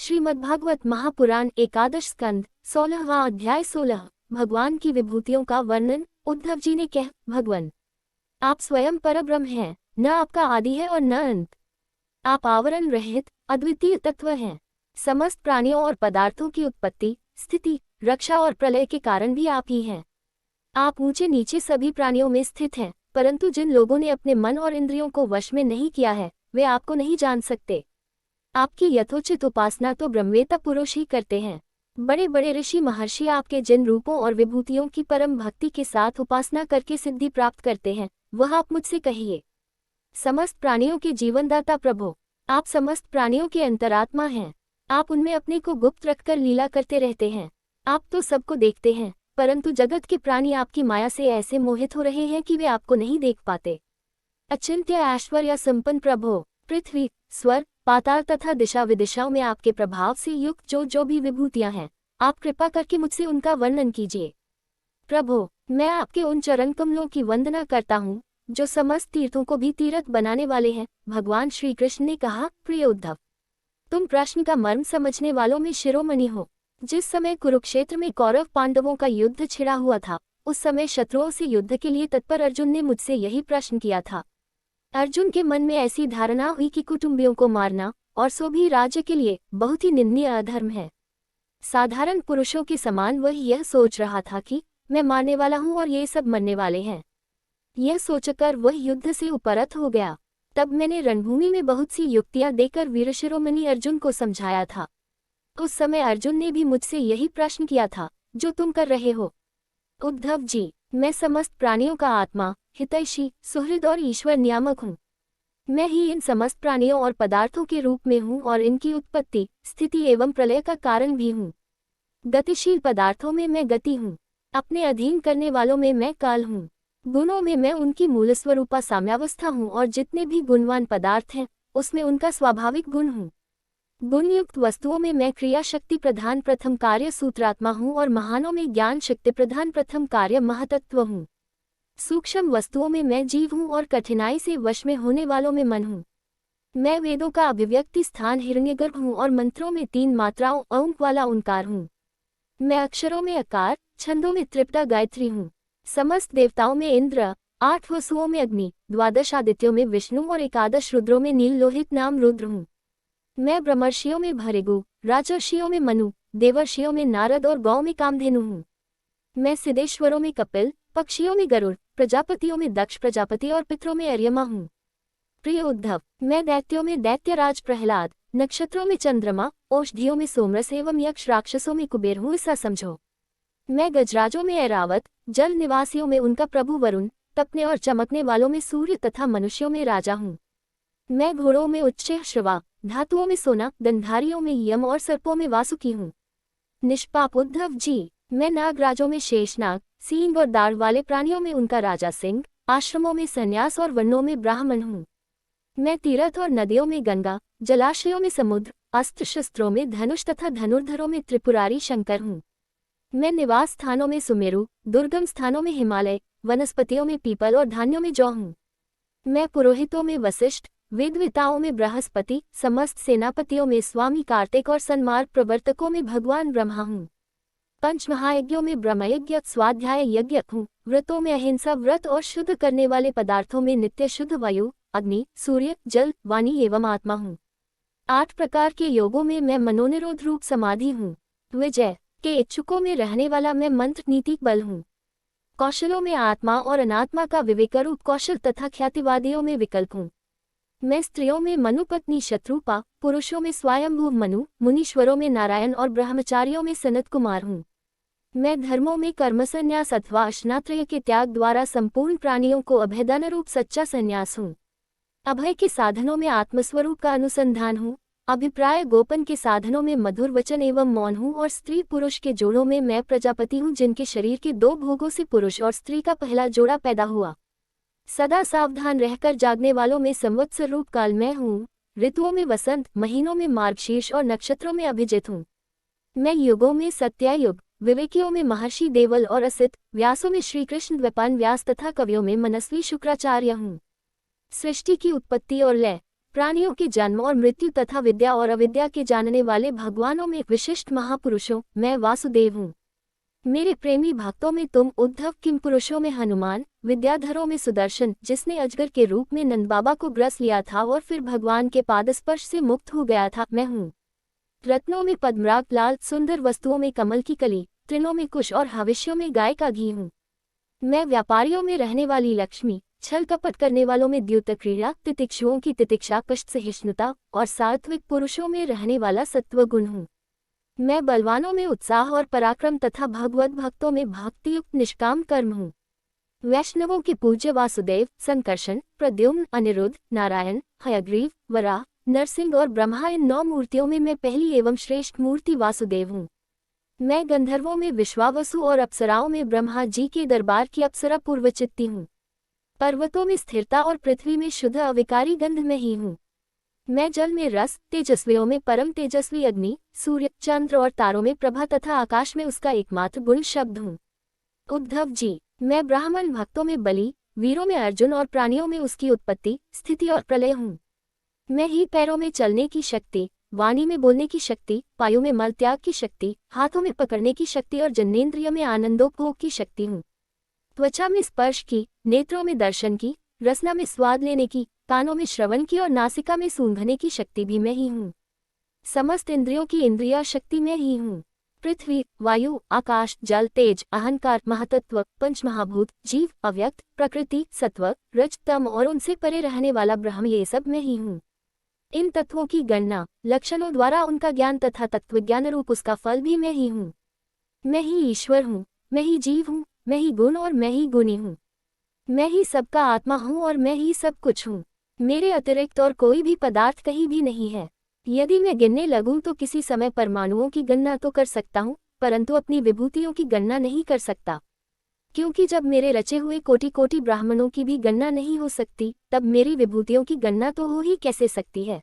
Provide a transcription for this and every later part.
श्रीमद्भागवत महापुराण एकादश स्कंद 16वां अध्याय 16 भगवान की विभूतियों का वर्णन। उद्धव जी ने कहा, भगवान आप स्वयं परब्रह्म हैं, न आपका आदि है और न अंत। आप आवरण रहित अद्वितीय तत्व हैं। समस्त प्राणियों और पदार्थों की उत्पत्ति, स्थिति, रक्षा और प्रलय के कारण भी आप ही हैं। आप ऊंचे नीचे सभी प्राणियों में स्थित हैं, परंतु जिन लोगों ने अपने मन और इंद्रियों को वश में नहीं किया है, वे आपको नहीं जान सकते। आपकी यथोचित उपासना तो ब्रह्मवेत्ता पुरुष ही करते हैं। बड़े बड़े ऋषि महर्षि आपके जिन रूपों और विभूतियों की परम भक्ति के साथ उपासना करके सिद्धि प्राप्त करते हैं, वह आप मुझसे कहिए। समस्त प्राणियों के जीवनदाता प्रभो, आप समस्त प्राणियों के अंतरात्मा हैं। आप उनमें अपने को गुप्त रखकर लीला करते रहते हैं। आप तो सबको देखते हैं, परंतु जगत के प्राणी आपकी माया से ऐसे मोहित हो रहे हैं कि वे आपको नहीं देख पाते। अचिंत्य ऐश्वर्य संपन्न प्रभो, पृथ्वी, स्वर, पाताल तथा दिशा विदिशाओं में आपके प्रभाव से युक्त जो भी विभूतियां हैं, आप कृपा करके मुझसे उनका वर्णन कीजिए। प्रभो, मैं आपके उन चरण कमलों की वंदना करता हूँ जो समस्त तीर्थों को भी तीर्थ बनाने वाले हैं। भगवान श्री कृष्ण ने कहा, प्रिय उद्धव, तुम प्रश्न का मर्म समझने वालों में शिरोमणि हो। जिस समय कुरुक्षेत्र में कौरव पांडवों का युद्ध छिड़ा हुआ था, उस समय शत्रुओं से युद्ध के लिए तत्पर अर्जुन ने मुझसे यही प्रश्न किया था। अर्जुन के मन में ऐसी धारणा हुई कि कुटुंबियों को मारना, और सो भी राज्य के लिए, बहुत ही निंदनीय अधर्म है। साधारण पुरुषों के समान वह यह सोच रहा था कि मैं मारने वाला हूँ और ये सब मरने वाले हैं। यह सोचकर वह युद्ध से उपरत हो गया। तब मैंने रणभूमि में बहुत सी युक्तियां देकर वीरशिरोमणि अर्जुन को समझाया था। उस समय अर्जुन ने भी मुझसे यही प्रश्न किया था जो तुम कर रहे हो। उद्धव जी, मैं समस्त प्राणियों का आत्मा, हितैषी, सुहृद और ईश्वर नियामक हूँ। मैं ही इन समस्त प्राणियों और पदार्थों के रूप में हूँ और इनकी उत्पत्ति, स्थिति एवं प्रलय का कारण भी हूँ। गतिशील पदार्थों में मैं गति हूँ, अपने अधीन करने वालों में मैं काल हूँ, गुणों में मैं उनकी मूल स्वरूपा साम्यावस्था हूँ और जितने भी गुणवान पदार्थ हैं, उसमें उनका स्वाभाविक गुण हूँ। गुणयुक्त वस्तुओं में मैं क्रिया शक्ति प्रधान प्रथम कार्य सूत्रात्मा हूँ और महानों में ज्ञान शक्ति प्रधान प्रथम कार्य महातत्व हूँ। सूक्ष्म वस्तुओं में मैं जीव हूँ और कठिनाई से वश में होने वालों में मन हूँ। मैं वेदों का अभिव्यक्ति स्थान हिरण्यगर्भ हूँ और मंत्रों में 3 मात्राओं अंक वाला ओंकार हूँ। मैं अक्षरों में अकार, छंदों में त्रिपदा गायत्री हूँ। समस्त देवताओं में इंद्र, 8 वसुओं में अग्नि, 12 आदित्यों में विष्णु और 11 रुद्रों में नील लोहित नाम रुद्र हूँ। मैं ब्रह्मर्षियों में भृगु, राजर्षियों में मनु, देवर्षियों में नारद और गौ में कामधेनु हूँ। मैं सिद्धेश्वरों में कपिल, पक्षियों में गरुड़, प्रजापतियों में दक्ष प्रजापति और पितरों में अर्यमा हूँ। प्रिय उद्धव, मैं दैत्यों में दैत्यराज प्रहलाद, नक्षत्रों में चंद्रमा, औषधियों में सोमरस एवं यक्ष राक्षसों में कुबेर हूँ, ऐसा समझो। मैं गजराजों में ऐरावत, जल निवासियों में उनका प्रभु वरुण, तपने और चमकने वालों में सूर्य तथा मनुष्यों में राजा हूँ। मैं घोड़ों में उच्चैः श्रवा, धातुओं में सोना, गंधारियों में यम और सर्पों में वासुकी हूँ। निष्पाप उद्धव जी, मैं नागराजों में शेषनाग, सींग और दाढ़ वाले प्राणियों में उनका राजा सिंह, आश्रमों में संन्यास और वर्णों में ब्राह्मण हूँ। मैं तीर्थ और नदियों में गंगा, जलाशयों में समुद्र, अस्त्र शस्त्रों में धनुष तथा धनुर्धरों में त्रिपुरारी शंकर हूँ। मैं निवास स्थानों में सुमेरु, दुर्गम स्थानों में हिमालय, वनस्पतियों में पीपल और धान्यों में जौ हूँ। मैं पुरोहितों में वशिष्ठ, वेदविताओं में बृहस्पति, समस्त सेनापतियों में स्वामी कार्तिक और सन्मार्ग प्रवर्तकों में भगवान ब्रह्मा हूँ। पंचमहायज्ञों में ब्रह्मयज्ञ, स्वाध्याय यज्ञ हूँ। व्रतों में अहिंसा व्रत और शुद्ध करने वाले पदार्थों में नित्य शुद्ध वायु, अग्नि, सूर्य, जल, वाणी एवं आत्मा हूँ। 8 प्रकार के योगों में मैं मनोनिरोध रूप समाधि हूँ। विजय के इच्छुकों में रहने वाला मैं मंत्र नीति बल हूँ। कौशलों में आत्मा और अनात्मा का विवेकरूप कौशल तथा ख्यातिवादियों में विकल्प हूँ। मैं स्त्रियों में मनु पत्नी शत्रुपा, पुरुषों में स्वयंभू मनु, मुनीश्वरों में नारायण और ब्रह्मचारियों में सनत कुमार हूँ। मैं धर्मों में कर्मसन्यास अथवा अश्नात्रय के त्याग द्वारा संपूर्ण प्राणियों को अभयदान रूप सच्चा संन्यास हूँ। अभय के साधनों में आत्मस्वरूप का अनुसंधान हूँ। अभिप्राय गोपन के साधनों में मधुर वचन एवं मौन हूँ और स्त्री पुरुष के जोड़ों में मैं प्रजापति हूँ, जिनके शरीर के 2 भोगों से पुरुष और स्त्री का पहला जोड़ा पैदा हुआ। सदा सावधान रहकर जागने वालों में संवत्सर रूप काल मैं हूँ। ऋतुओं में वसंत, महीनों में मार्गशीर्ष और नक्षत्रों में अभिजित हूँ। मैं युगों में सत्यायुग, विवेकियों में महर्षि देवल और असित, व्यासों में श्रीकृष्ण द्विपायन व्यास तथा कवियों में मनस्वी शुक्राचार्य हूँ। सृष्टि की उत्पत्ति और लय, प्राणियों के जन्म और मृत्यु तथा विद्या और अविद्या के जानने वाले भगवानों में विशिष्ट महापुरुषों, मैं वासुदेव हूँ। मेरे प्रेमी भक्तों में तुम उद्धव, किम पुरुषों में हनुमान, विद्याधरों में सुदर्शन, जिसने अजगर के रूप में नंद बाबा को ग्रस लिया था और फिर भगवान के पादस्पर्श से मुक्त हो गया था, मैं हूँ। रत्नों में पद्मराग लाल, सुंदर वस्तुओं में कमल की कली, तृणों में कुश और हविष्यों में गाय का घी हूँ। मैं व्यापारियों में रहने वाली लक्ष्मी, छल कपट करने वालों में द्युत क्रीड़ा, तितिक्षुओं की तितिक्षा, कष्ट सहिष्णुता और सात्विक पुरुषों में रहने वाला सत्व गुण हूँ। मैं बलवानों में उत्साह और पराक्रम तथा भगवत भक्तों में भक्तियुक्त निष्काम कर्म हूँ। वैष्णवों के पूज्य वासुदेव, संकर्षण, प्रद्युम्न, अनिरुद्ध, नारायण, हयग्रीव, वराह, नरसिंह और ब्रह्मा, इन 9 मूर्तियों में मैं पहली एवं श्रेष्ठ मूर्ति वासुदेव हूँ। मैं गंधर्वों में विश्वावसु और अप्सराओं में ब्रह्मा जी के दरबार की अप्सरा पूर्वचित्ती हूँ। पर्वतों में स्थिरता और पृथ्वी में शुद्ध अविकारी गंध में ही हूँ। मैं जल में रस, तेजस्वियों में परम तेजस्वी अग्नि, सूर्य, चंद्र और तारों में प्रभा तथा आकाश में उसका एकमात्र गुण शब्द हूँ। उद्धव जी, मैं ब्राह्मण भक्तों में बलि, वीरों में अर्जुन और प्राणियों में उसकी उत्पत्ति, स्थिति और प्रलय हूँ। मैं ही पैरों में चलने की शक्ति, वाणी में बोलने की शक्ति, पायों में मल त्याग की शक्ति, हाथों में पकड़ने की शक्ति और जन्नेन्द्रिय में आनंदोपभोग की शक्ति हूँ। त्वचा में स्पर्श की, नेत्रों में दर्शन की, रसना में स्वाद लेने की, कानों में श्रवण की और नासिका में सूंघने की शक्ति भी मैं ही हूँ। समस्त इंद्रियों की इंद्रिया शक्ति मैं ही हूँ। पृथ्वी, वायु, आकाश, जल, तेज, अहंकार, महतत्व, पंचमहाभूत, जीव, अव्यक्त, प्रकृति, सत्व, रज, तम और उनसे परे रहने वाला ब्रह्म, ये सब मैं ही हूँ। इन तत्वों की गणना, लक्षणों द्वारा उनका ज्ञान तथा तत्वज्ञान रूप उसका फल भी मैं ही हूँ। मैं ही ईश्वर हूँ, मैं ही जीव हूँ, मैं ही गुण और मैं ही गुणी हूँ। मैं ही सबका आत्मा हूँ और मैं ही सब कुछ हूँ। मेरे अतिरिक्त और कोई भी पदार्थ कहीं भी नहीं है। यदि मैं गिनने लगूं तो किसी समय परमाणुओं की गणना तो कर सकता हूँ, परंतु अपनी विभूतियों की गणना नहीं कर सकता। क्योंकि जब मेरे रचे हुए कोटि कोटि ब्राह्मणों की भी गणना नहीं हो सकती, तब मेरी विभूतियों की गणना तो हो ही कैसे सकती है।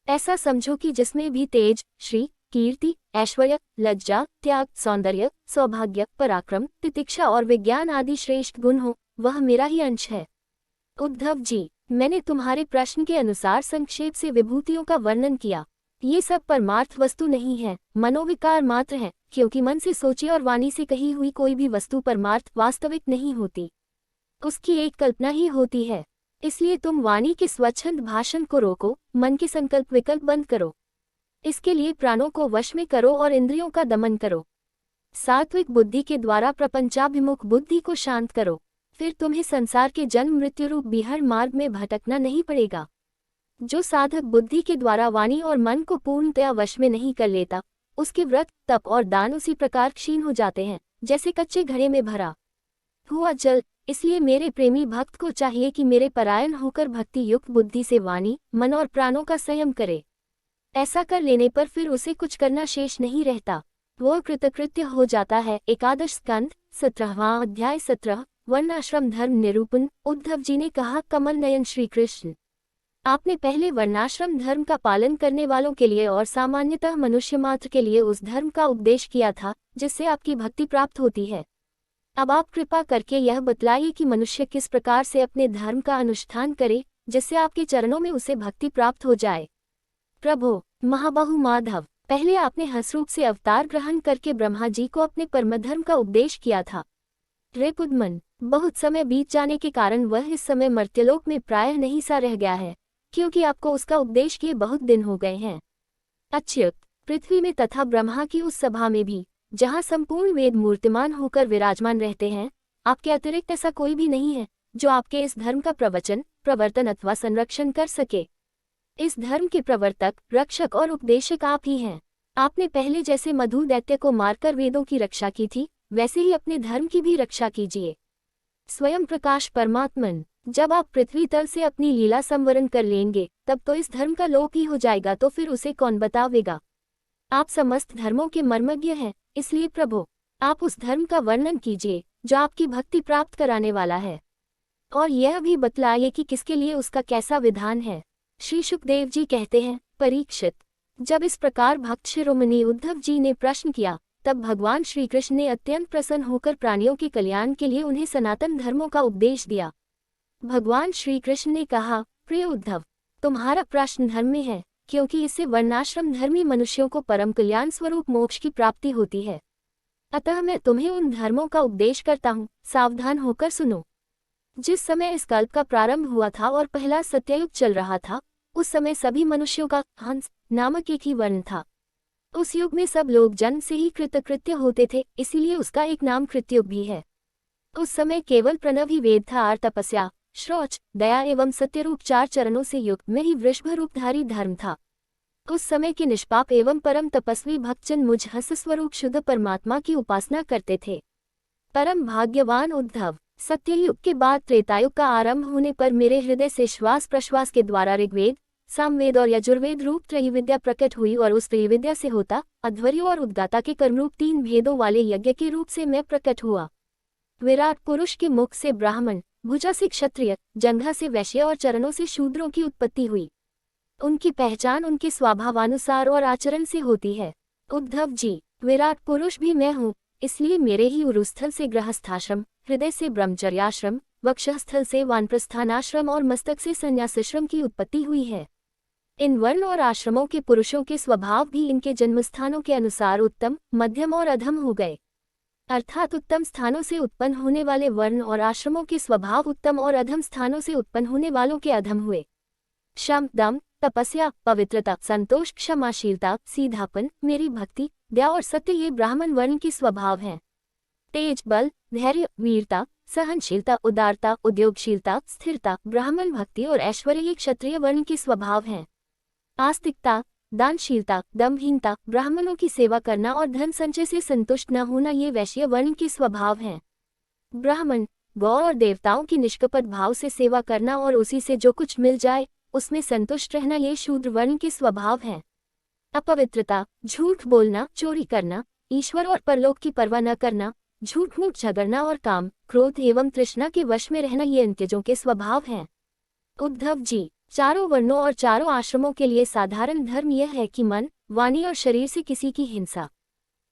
ऐसा समझो कि जिसमें भी तेज, श्री, कीर्ति, ऐश्वर्य, लज्जा, त्याग, सौंदर्य, सौभाग्य, पराक्रम, तितिक्षा और विज्ञान आदि श्रेष्ठ गुण हो, वह मेरा ही अंश है। उद्धव जी, मैंने तुम्हारे प्रश्न के अनुसार संक्षेप से विभूतियों का वर्णन किया। ये सब परमार्थ वस्तु नहीं है, मनोविकार मात्र है, क्योंकि मन से सोची और वाणी से कही हुई कोई भी वस्तु परमार्थ वास्तविक नहीं होती। उसकी एक कल्पना ही होती है। इसलिए तुम वाणी के स्वच्छंद भाषण को रोको, मन के संकल्प विकल्प बंद करो। इसके लिए प्राणों को वश में करो और इंद्रियों का दमन करो। सात्विक बुद्धि के द्वारा प्रपंचाभिमुख बुद्धि को शांत करो। फिर तुम्हें संसार के जन्म मृत्यु रूप बिहर मार्ग में भटकना नहीं पड़ेगा। जो साधक बुद्धि के द्वारा वाणी और मन को पूर्णतया वश में नहीं कर लेता, उसके व्रत, तप और दान उसी प्रकार क्षीण हो जाते हैं, जैसे कच्चे घड़े में भरा हुआ जल। इसलिए मेरे प्रेमी भक्त को चाहिए कि मेरे परायण होकर भक्ति युक्त बुद्धि से वाणी, मन और प्राणों का संयम करे। ऐसा कर लेने पर फिर उसे कुछ करना शेष नहीं रहता, वह कृतकृत्य हो जाता है। एकादश स्कंद, 17वां अध्याय, 17, वर्णाश्रम धर्म निरूपण। उद्धव जी ने कहा, कमल नयन श्री कृष्ण, आपने पहले वर्णाश्रम धर्म का पालन करने वालों के लिए और सामान्यतः मनुष्य मात्र के लिए उस धर्म का उपदेश किया था जिससे आपकी भक्ति प्राप्त होती है। अब आप कृपा करके यह बतलाइए कि मनुष्य किस प्रकार से अपने धर्म का अनुष्ठान करे जिससे आपके चरणों में उसे भक्ति प्राप्त हो जाए। प्रभो महाबाहु माधव, पहले आपने हंसरूप से अवतार ग्रहण करके ब्रह्मा जी को अपने परमधर्म का उपदेश किया था। रे पुदमन, बहुत समय बीत जाने के कारण वह इस समय मर्त्यलोक में प्रायः नहीं सा रह गया है, क्योंकि आपको उसका उपदेश किए बहुत दिन हो गए हैं। अच्युत, पृथ्वी में तथा ब्रह्मा की उस सभा में भी, जहाँ संपूर्ण वेद मूर्तिमान होकर विराजमान रहते हैं, आपके अतिरिक्त ऐसा कोई भी नहीं है जो आपके इस धर्म का प्रवचन, प्रवर्तन अथवा संरक्षण कर सके। इस धर्म के प्रवर्तक, रक्षक और उपदेशक आप ही हैं। आपने पहले जैसे मधु दैत्य को मारकर वेदों की रक्षा की थी, वैसे ही अपने धर्म की भी रक्षा कीजिए। स्वयं प्रकाश परमात्मन, जब आप पृथ्वी तल से अपनी लीला संवरण कर लेंगे, तब तो इस धर्म का लोप ही हो जाएगा, तो फिर उसे कौन बतावेगा। आप समस्त धर्मों के मर्मज्ञ हैं, इसलिए प्रभु, आप उस धर्म का वर्णन कीजिए जो आपकी भक्ति प्राप्त कराने वाला है, और यह भी बतलाइए कि किसके लिए उसका कैसा विधान है। श्री सुखदेव जी कहते हैं, परीक्षित, जब इस प्रकार भक्त शिरोमणि उद्धव जी ने प्रश्न किया, तब भगवान श्री कृष्ण ने अत्यंत प्रसन्न होकर प्राणियों के कल्याण के लिए उन्हें सनातन धर्मों का उपदेश दिया। भगवान श्री कृष्ण ने कहा, प्रिय उद्धव, तुम्हारा प्रश्न धर्म में है, क्योंकि इससे वर्णाश्रम धर्मी मनुष्यों को परम कल्याण स्वरूप मोक्ष की प्राप्ति होती है। अतः मैं तुम्हें उन धर्मों का उपदेश करता हूँ, सावधान होकर सुनो। जिस समय इस कल्प का प्रारंभ हुआ था और पहला सत्ययुग चल रहा था, उस समय सभी मनुष्यों का हंस नामक एक ही वर्ण था। उस युग में सब लोग जन्म से ही कृतकृत्य होते थे, इसीलिए उसका एक नाम कृतयुग भी है। उस समय केवल प्रणव ही वेद था और तपस्या, शौच, दया एवं सत्यरूप 4 चरणों से युक्त में ही वृषभ रूपधारी धर्म था। उस समय के निष्पाप एवं परम तपस्वी भक्तजन मुझ हंस स्वरूप शुद्ध परमात्मा की उपासना करते थे। परम भाग्यवान उद्धव, सत्ययुग के बाद त्रेतायुग का आरंभ होने पर मेरे हृदय से श्वास प्रश्वास के द्वारा ऋग्वेद, सामवेद और यजुर्वेद रूप त्रयविद्या प्रकट हुई और उस त्रयविद्या से होता अध्वर्य और उद्गाता के कर्मरूप 3 भेदों वाले यज्ञ के रूप से मैं प्रकट हुआ। विराट पुरुष के मुख से ब्राह्मण, भुजा से क्षत्रिय, जंघा से वैश्य और चरणों से शूद्रों की उत्पत्ति हुई। उनकी पहचान उनके स्वभावानुसार और आचरण से होती है। उद्धव जी, विराट पुरुष भी मैं हूँ, इसलिए मेरे ही उरुस्थल से गृहस्थाश्रम, हृदय से ब्रह्मचर्याश्रम, वक्षस्थल से वानप्रस्थानाश्रम और मस्तक से संन्यासाश्रम की उत्पत्ति हुई है। इन वर्ण और आश्रमों के पुरुषों के स्वभाव भी इनके जन्मस्थानों के अनुसार उत्तम, मध्यम और अधम हो गए। अर्थात उत्तम स्थानों से उत्पन्न होने वाले वर्ण और आश्रमों के स्वभाव उत्तम और अधम स्थानों से उत्पन्न होने वालों के अधम हुए। शम, दम, तपस्या, पवित्रता, संतोष, क्षमाशीलता, सीधापन, मेरी भक्ति, दया और सत्य ये ब्राह्मण वर्ण के स्वभाव हैं। तेज, बल, धैर्य, वीरता, सहनशीलता, उदारता, उद्योगशीलता, स्थिरता, ब्राह्मण भक्ति और ऐश्वर्य ये क्षत्रिय वर्ण के स्वभाव हैं। आस्तिकता, दानशीलता, दम्भहीनता, ब्राह्मणों की सेवा करना और धन संचय से संतुष्ट न होना ये वैश्य वर्ण के स्वभाव हैं। ब्राह्मण, गौ और देवताओं की निष्कपट भाव से सेवा करना और उसी से जो कुछ मिल जाए उसमें संतुष्ट रहना ये शूद्र वर्ण के स्वभाव हैं। अपवित्रता, झूठ बोलना, चोरी करना, ईश्वर और परलोक की परवाह न करना, झूठ मूठ झगड़ना और काम, क्रोध एवं तृष्णा के वश में रहना ये अंत्यजों के स्वभाव हैं। उद्धव जी, चारों वर्णों और चारों आश्रमों के लिए साधारण धर्म यह है कि मन, वाणी और शरीर से किसी की हिंसा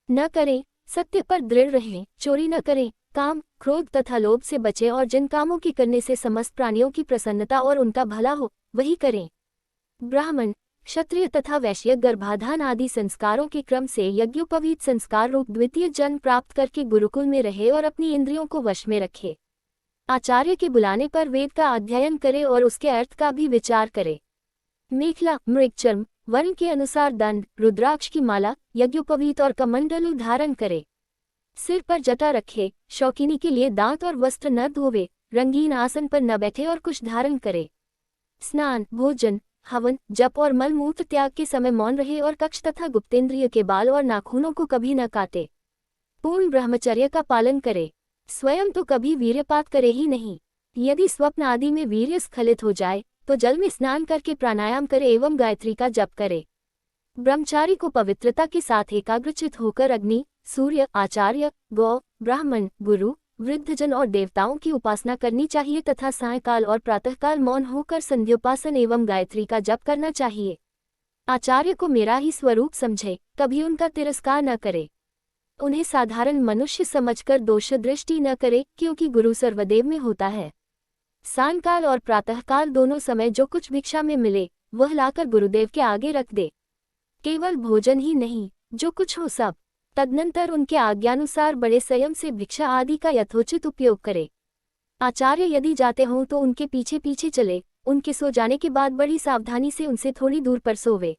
न करें, सत्य पर दृढ़ रहें, चोरी न करें, काम, क्रोध तथा लोभ से बचें और जिन कामों के करने से समस्त प्राणियों की प्रसन्नता और उनका भला हो वही करें। ब्राह्मण, क्षत्रिय तथा वैश्य गर्भाधान आदि संस्कारों के क्रम से यज्ञोपवीत संस्कार रूप द्वितीय जन्म प्राप्त करके गुरुकुल में रहे और अपनी इंद्रियों को वश में रखे। आचार्य के बुलाने पर वेद का अध्ययन करे और उसके अर्थ का भी विचार करे। मेखला, मृगचर्म, वर्ण के अनुसार दंड, रुद्राक्ष की माला, यज्ञोपवीत और कमंडलू धारण करे। सिर पर जटा रखे, शौकीनी के लिए दांत और वस्त्र न धोवे, रंगीन आसन पर न बैठे और कुछ धारण करे। स्नान, भोजन, हवन, जप और मल मूत्र त्याग के समय मौन रहे और कक्ष तथा गुप्तेंद्रिय के बाल और नाखूनों को कभी न काटे। पूर्ण ब्रह्मचर्य का पालन करे। स्वयं तो कभी वीर्यपात करे ही नहीं। यदि स्वप्न आदि में वीर्य स्खलित हो जाए तो जल में स्नान करके प्राणायाम करे एवं गायत्री का जप करे। ब्रह्मचारी को पवित्रता के साथ एकाग्रचित होकर अग्नि, सूर्य, आचार्य, गौ, ब्राह्मण, गुरु, वृद्धजन और देवताओं की उपासना करनी चाहिए तथा सायंकाल और प्रातःकाल मौन होकर संध्योपासन एवं गायत्री का जप करना चाहिए। आचार्य को मेरा ही स्वरूप समझे, कभी उनका तिरस्कार न करे। उन्हें साधारण मनुष्य समझकर दोष दृष्टि न करे, क्योंकि गुरु सर्वदेव में होता है। सायंकाल और प्रातःकाल दोनों समय जो कुछ भिक्षा में मिले वह लाकर गुरुदेव के आगे रख दे। केवल भोजन ही नहीं, जो कुछ हो सब। तदनंतर उनके आज्ञानुसार बड़े संयम से भिक्षा आदि का यथोचित उपयोग करे। आचार्य यदि जाते हों तो उनके पीछे पीछे चले, उनके सो जाने के बाद बड़ी सावधानी से उनसे थोड़ी दूर पर सोवे।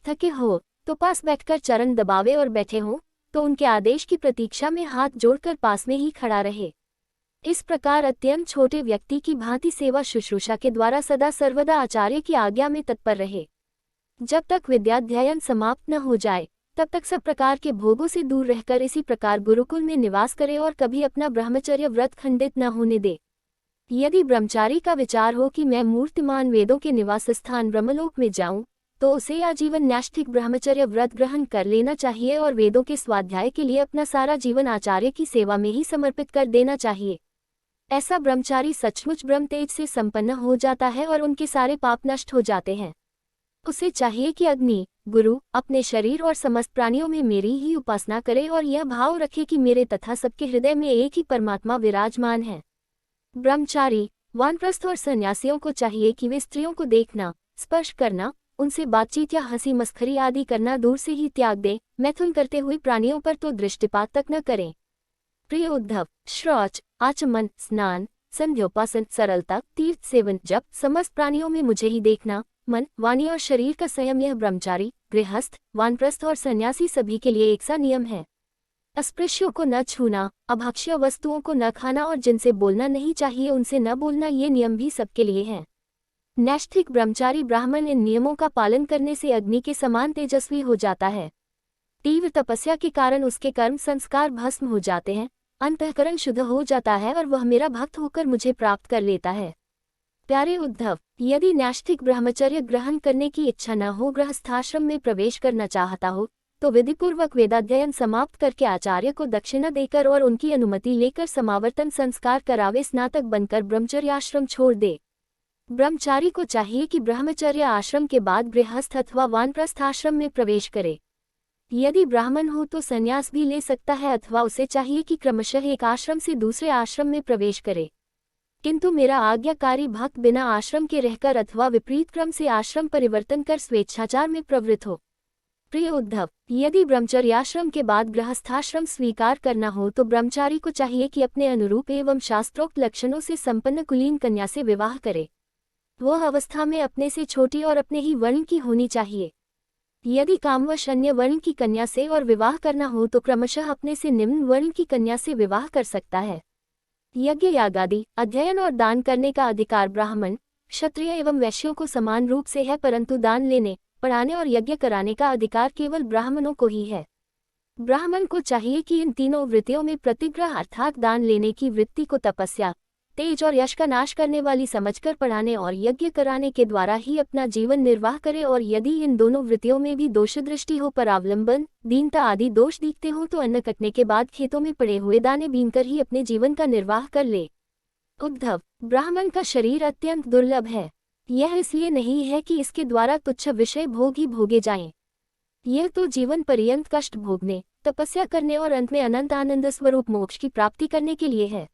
थके हो तो पास बैठकर चरण दबावे और बैठे हों तो उनके आदेश की प्रतीक्षा में हाथ जोड़कर पास में ही खड़ा रहे। इस प्रकार अत्यंत छोटे व्यक्ति की भांति सेवा शुश्रूषा के द्वारा सदा सर्वदा आचार्य की आज्ञा में तत्पर रहे। जब तक विद्याध्ययन समाप्त न हो जाए तब तक सब प्रकार के भोगों से दूर रहकर इसी प्रकार गुरुकुल में निवास करे और कभी अपना ब्रह्मचर्य व्रत खंडित न होने दे। यदि ब्रह्मचारी का विचार हो कि मैं मूर्तिमान वेदों के निवास स्थान ब्रह्मलोक में जाऊं, तो उसे आजीवन नैष्ठिक ब्रह्मचर्य व्रत ग्रहण कर लेना चाहिए और वेदों के स्वाध्याय के लिए अपना सारा जीवन आचार्य की सेवा में ही समर्पित कर देना चाहिए। ऐसा ब्रह्मचारी सचमुच ब्रह्म तेज से संपन्न हो जाता है और उनके सारे पाप नष्ट हो जाते हैं। उसे चाहिए कि अग्नि, गुरु, अपने शरीर और समस्त प्राणियों में मेरी ही उपासना करे और यह भाव रखे कि मेरे तथा सबके हृदय में एक ही परमात्मा विराजमान है। ब्रह्मचारी, वानप्रस्थ और सन्यासियों को चाहिए कि वे स्त्रियों को देखना, स्पर्श करना, उनसे बातचीत या हंसी मस्खरी आदि करना दूर से ही त्याग दें। मैथुन करते हुए प्राणियों पर तो दृष्टिपात तक न करें। प्रिय उद्धव, शौच, आचमन, स्नान, संध्योपासन, सरलता, तीर्थ सेवन, जप, समस्त प्राणियों में मुझे ही देखना, मन, वाणी और शरीर का संयम, यह ब्रह्मचारी, गृहस्थ, वानप्रस्थ और सन्यासी सभी के लिए एक सा नियम है। अस्पृश्यों को न छूना, अभक्ष्य वस्तुओं को न खाना और जिनसे बोलना नहीं चाहिए उनसे न बोलना, ये नियम भी सबके लिए हैं। नैष्ठिक ब्रह्मचारी ब्राह्मण इन नियमों का पालन करने से अग्नि के समान तेजस्वी हो जाता है। तीव्र तपस्या के कारण उसके कर्म संस्कार भस्म हो जाते हैं, अंतःकरण शुद्ध हो जाता है और वह मेरा भक्त होकर मुझे प्राप्त कर लेता है। प्यारे उद्धव, यदि नैष्ठिक ब्रह्मचर्य ग्रहण करने की इच्छा न हो, गृहस्थाश्रम में प्रवेश करना चाहता हो, तो विधिपूर्वक वेदाध्ययन समाप्त करके आचार्य को दक्षिणा देकर और उनकी अनुमति लेकर समावर्तन संस्कार करावे, स्नातक बनकर ब्रह्मचर्याश्रम छोड़ दे। ब्रह्मचारी को चाहिए कि ब्रह्मचर्य आश्रम के बाद गृहस्थ अथवा वानप्रस्थ आश्रम में प्रवेश करे। यदि ब्राह्मण हो तो संन्यास भी ले सकता है अथवा उसे चाहिए कि क्रमशः एक आश्रम से दूसरे आश्रम में प्रवेश करे। किंतु मेरा आज्ञाकारी भक्त बिना आश्रम के रहकर अथवा विपरीत क्रम से आश्रम परिवर्तन कर स्वेच्छाचार में प्रवृत्त हो। प्रिय उद्धव, यदि ब्रह्मचर्याश्रम के बाद गृहस्थाश्रम स्वीकार करना हो तो ब्रह्मचारी को चाहिए कि अपने अनुरूप एवं शास्त्रोक्त लक्षणों से संपन्न कुलीन कन्या से विवाह करे। वह अवस्था में अपने से छोटी और अपने ही वर्ण की होनी चाहिए। यदि कामवश अन्य वर्ण की कन्या से और विवाह करना हो तो क्रमशः अपने से निम्न वर्ण की कन्या से विवाह कर सकता है। यज्ञ यागादि, अध्ययन और दान करने का अधिकार ब्राह्मण, क्षत्रिय एवं वैश्यों को समान रूप से है, परंतु दान लेने, पढ़ाने और यज्ञ कराने का अधिकार केवल ब्राह्मणों को ही है। ब्राह्मण को चाहिए कि इन तीनों वृत्तियों में प्रतिग्रह अर्थात दान लेने की वृत्ति को तपस्या, तेज और यश का नाश करने वाली समझकर पढ़ाने और यज्ञ कराने के द्वारा ही अपना जीवन निर्वाह करे, और यदि इन दोनों वृत्तियों में भी दोष दृष्टि हो, परावलंबन, दीनता आदि दोष दिखते हो, तो अन्न कटने के बाद खेतों में पड़े हुए दाने बीनकर ही अपने जीवन का निर्वाह कर ले। उद्धव, ब्राह्मण का शरीर अत्यंत दुर्लभ है। यह इसलिए नहीं है कि इसके द्वारा तुच्छ विषय भोग ही भोगे जाएं। यह तो जीवन पर्यंत कष्ट भोगने, तपस्या करने और अंत में अनंत आनंद स्वरूप मोक्ष की प्राप्ति करने के लिए है।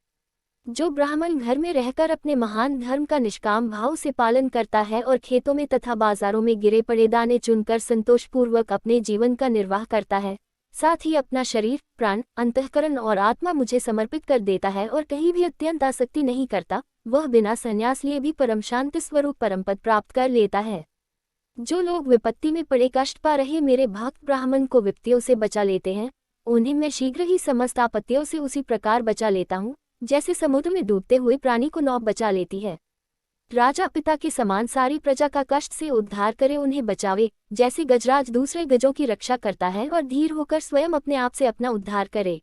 जो ब्राह्मण घर में रहकर अपने महान धर्म का निष्काम भाव से पालन करता है और खेतों में तथा बाजारों में गिरे पड़े दाने चुनकर संतोषपूर्वक अपने जीवन का निर्वाह करता है, साथ ही अपना शरीर, प्राण, अंतःकरण और आत्मा मुझे समर्पित कर देता है और कहीं भी अत्यंत आसक्ति नहीं करता, वह बिना संन्यास लिए भी परम शांति स्वरूप परमपद प्राप्त कर लेता है। जो लोग विपत्ति में पड़े कष्ट पा रहे मेरे भक्त ब्राह्मण को विपत्तियों से बचा लेते हैं, उन्हें मैं शीघ्र ही समस्त आपत्तियों से उसी प्रकार बचा लेता हूँ जैसे समुद्र में डूबते हुए प्राणी को नाव बचा लेती है। राजा पिता के समान सारी प्रजा का कष्ट से उद्धार करे, उन्हें बचावे, जैसे गजराज दूसरे गजों की रक्षा करता है और धीर होकर स्वयं अपने आप से अपना उद्धार करे।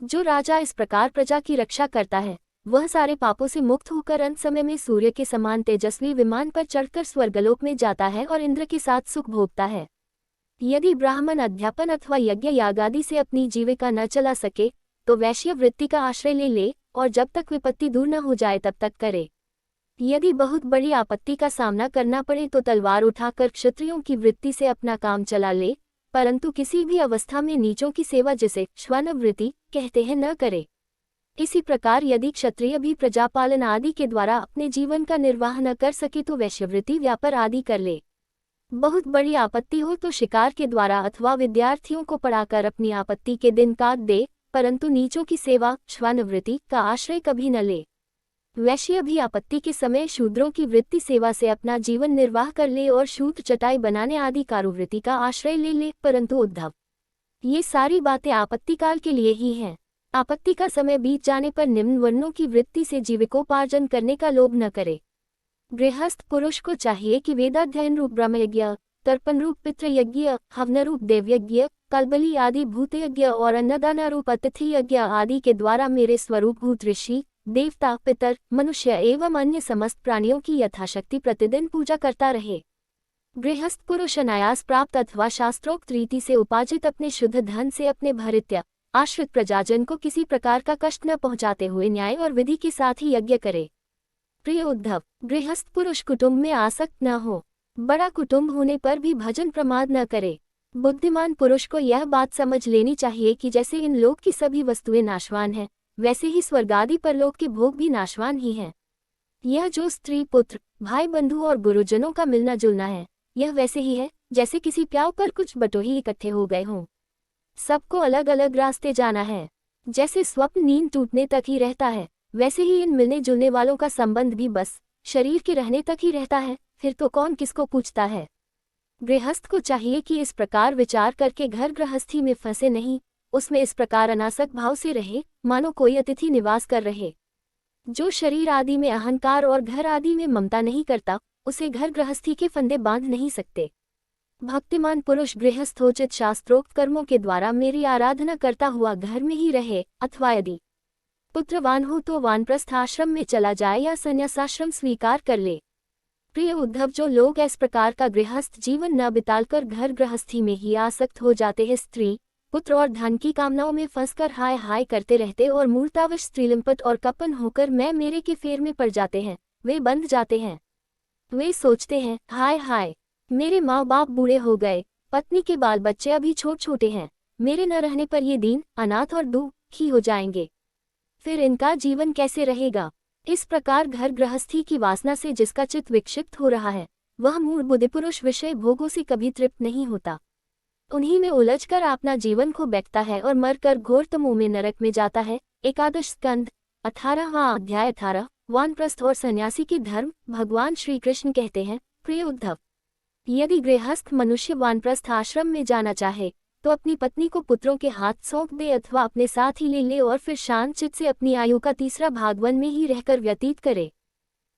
जो राजा इस प्रकार प्रजा की रक्षा करता है, वह सारे पापों से मुक्त होकर अंत समय में सूर्य के समान तेजस्वी विमान पर चढ़कर स्वर्गलोक में जाता है और इंद्र के साथ सुख भोगता है। यदि ब्राह्मण अध्यापन अथवा यज्ञ यागादि से अपनी जीविका न चला सके तो वैश्य वृत्ति का आश्रय ले और जब तक विपत्ति दूर न हो जाए तब तक करे। यदि बहुत बड़ी आपत्ति का सामना करना पड़े तो तलवार उठाकर क्षत्रियों की वृत्ति से अपना काम चला ले, परंतु किसी भी अवस्था में नीचों की सेवा, जिसे श्वानवृत्ति कहते हैं, न करे। इसी प्रकार यदि क्षत्रिय भी प्रजापालन आदि के द्वारा अपने जीवन का निर्वाह न कर सके तो वैश्यवृत्ति, व्यापार आदि कर ले। बहुत बड़ी आपत्ति हो तो शिकार के द्वारा अथवा विद्यार्थियों को पढ़ाकर अपनी आपत्ति के दिन काट दे, परंतु नीचों की सेवा, श्वानवृत्ति का आश्रय कभी न ले। वैश्य भी आपत्ति के समय शूद्रों की वृत्ति सेवा से अपना जीवन निर्वाह कर ले और शूद्र चटाई बनाने आदि कारुवृत्ति का आश्रय ले, परंतु उद्धव, ये सारी बातें आपत्ति काल के लिए ही हैं। आपत्ति का समय बीत जाने पर निम्न वर्णों की वृत्ति से जीविकोपार्जन करने का लोभ न करे। गृहस्थ पुरुष को चाहिए कि वेदाध्ययन रूप ब्रह्मयज्ञ, तर्पण रूप पितृयज्ञ, हवन रूप देवयज्ञ, कलबली आदि भूतयज्ञ और अन्नदान रूप अतिथि यज्ञ आदि के द्वारा मेरे स्वरूप भूत ऋषि, देवता, पितर, मनुष्य एवं अन्य समस्त प्राणियों की यथाशक्ति प्रतिदिन पूजा करता रहे। गृहस्थ पुरुष अनायास प्राप्त अथवा शास्त्रोक्त रीति से उपार्जित अपने शुद्ध धन से अपने भृत्य आश्रित प्रजाजन को किसी प्रकार का कष्ट न पहुँचाते हुए न्याय और विधि के साथ ही यज्ञ करे। प्रिय उद्धव, गृहस्थ पुरुष कुटुंब में आसक्त न हो, बड़ा कुटुंब होने पर भी भजन प्रमाद न करे। बुद्धिमान पुरुष को यह बात समझ लेनी चाहिए कि जैसे इन लोक की सभी वस्तुएं नाशवान हैं, वैसे ही स्वर्गादि परलोक के भोग भी नाशवान ही हैं। यह जो स्त्री पुत्र भाई बंधु और गुरुजनों का मिलना जुलना है, यह वैसे ही है जैसे किसी प्याऊ पर कुछ बटोही इकट्ठे हो गए हों। सबको अलग अलग रास्ते जाना है। जैसे स्वप्न नींद टूटने तक ही रहता है, वैसे ही इन मिलने जुलने वालों का संबंध भी बस शरीर के रहने तक ही रहता है, फिर तो कौन किसको पूछता है। गृहस्थ को चाहिए कि इस प्रकार विचार करके घर गृहस्थी में फंसे नहीं, उसमें इस प्रकार अनासक्त भाव से रहे मानो कोई अतिथि निवास कर रहे। जो शरीर आदि में अहंकार और घर आदि में ममता नहीं करता, उसे घर गृहस्थी के फंदे बांध नहीं सकते। भक्तिमान पुरुष गृहस्थोचित शास्त्रोक्त कर्मों के द्वारा मेरी आराधना करता हुआ घर में ही रहे, अथवा यदि पुत्रवान हो तो वानप्रस्थ आश्रम में चला जाए या संन्यासाश्रम स्वीकार कर ले। प्रिय उद्धव, जो लोग इस प्रकार का गृहस्थ जीवन न बिताकर घर गृहस्थी में ही आसक्त हो जाते हैं, स्त्री पुत्र और धन की कामनाओं में फंसकर हाय हाय करते रहते और मूर्तावश स्त्रीलिंपट और कपन होकर मैं मेरे के फेर में पड़ जाते हैं, वे बंध जाते हैं। वे सोचते हैं, हाय हाय, मेरे माँ बाप बूढ़े हो गए, पत्नी के बाल बच्चे अभी छोटे छोटे हैं, मेरे न रहने पर ये दीन अनाथ और दुखी हो जाएंगे, फिर इनका जीवन कैसे रहेगा। इस प्रकार घर गृहस्थी की वासना से जिसका चित्त विक्षिप्त हो रहा है, वह मूढ़ बुद्धि पुरुष विषय भोगों से कभी तृप्त नहीं होता। उन्हीं में उलझकर अपना जीवन को बैठता है और मरकर घोर तमों में नरक में जाता है। एकादश स्कंद 18वां अध्याय 18 वानप्रस्थ और सन्यासी के धर्म। भगवान श्री कृष्ण कहते हैं, प्रिय उद्धव, यदि गृहस्थ मनुष्य वानप्रस्थ आश्रम में जाना चाहे तो अपनी पत्नी को पुत्रों के हाथ सौंप दे अथवा अपने साथ ही ले ले और फिर शांत चित्त से अपनी आयु का तीसरा भाग वन में ही रहकर व्यतीत करे।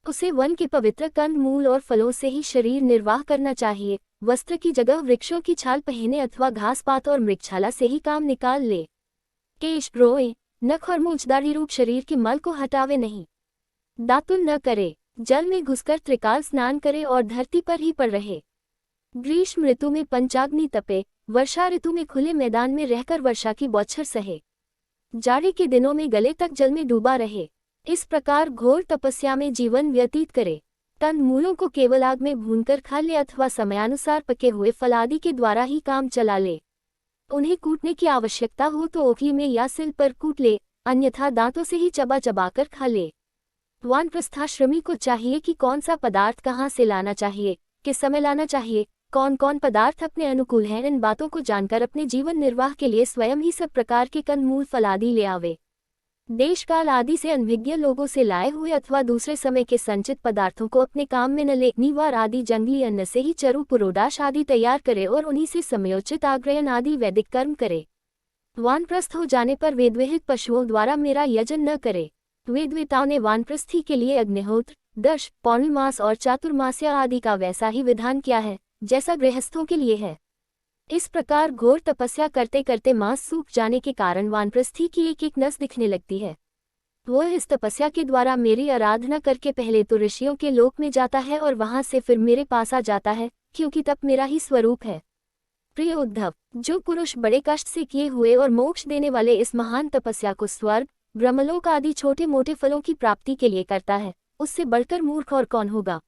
उसे वन के पवित्र कंद मूल और फलों से ही शरीर निर्वाह करना चाहिए। वस्त्र की जगह वृक्षों की छाल पहने अथवा घास पात और मृगछाला से ही काम निकाल ले। केश रोए, नख और मूंछ दाढ़ी रूप शरीर के मल को हटावे नहीं। दातुन न करे, जल में घुसकर त्रिकाल स्नान करे और धरती पर ही पड़ रहे। ग्रीष्म ऋतु में पंचाग्नि तपे, वर्षा ऋतु में खुले मैदान में रहकर वर्षा की बौछार सहे, जाड़े के दिनों में गले तक जल में डूबा रहे। इस प्रकार घोर तपस्या में जीवन व्यतीत करे। कंद मूलों को केवल आग में भूनकर खा ले अथवा समयानुसार पके हुए फल आदि के द्वारा ही काम चला ले। उन्हें कूटने की आवश्यकता हो तो ओखली में या सिल पर कूट ले, अन्यथा दांतों से ही चबा चबाकर खा ले। वानप्रस्थाश्रमी को चाहिए कि कौन सा पदार्थ कहाँ से लाना चाहिए, किस समय लाना चाहिए, कौन कौन पदार्थ अपने अनुकूल हैं, इन बातों को जानकर अपने जीवन निर्वाह के लिए स्वयं ही सब प्रकार के कंदमूल फल आदि ले आवे। देश काल आदि से अनभिज्ञ लोगों से लाए हुए अथवा दूसरे समय के संचित पदार्थों को अपने काम में न ले, नीवार आदि जंगली अन्न से ही चरु पुरोडाश आदि तैयार करे और उन्हीं से समयोचित आग्रहण आदि वैदिक कर्म करे। वानप्रस्थ हो जाने पर वेदविहित पशुओं द्वारा मेरा यजन न करे। वेदवेताओं ने वानप्रस्थी के लिए अग्निहोत्र, दर्श, पौर्णिमास और चातुर्मास्य आदि का वैसा ही विधान किया है जैसा गृहस्थों के लिए है। इस प्रकार घोर तपस्या करते करते मांस सूख जाने के कारण वानप्रस्थी की एक एक नस दिखने लगती है। वह इस तपस्या के द्वारा मेरी आराधना करके पहले तो ऋषियों के लोक में जाता है और वहां से फिर मेरे पास आ जाता है, क्योंकि तप मेरा ही स्वरूप है। प्रिय उद्धव, जो पुरुष बड़े कष्ट से किए हुए और मोक्ष देने वाले इस महान तपस्या को स्वर्ग, ब्रह्मलोक आदि छोटे मोटे फलों की प्राप्ति के लिए करता है, उससे बढ़कर मूर्ख और कौन होगा।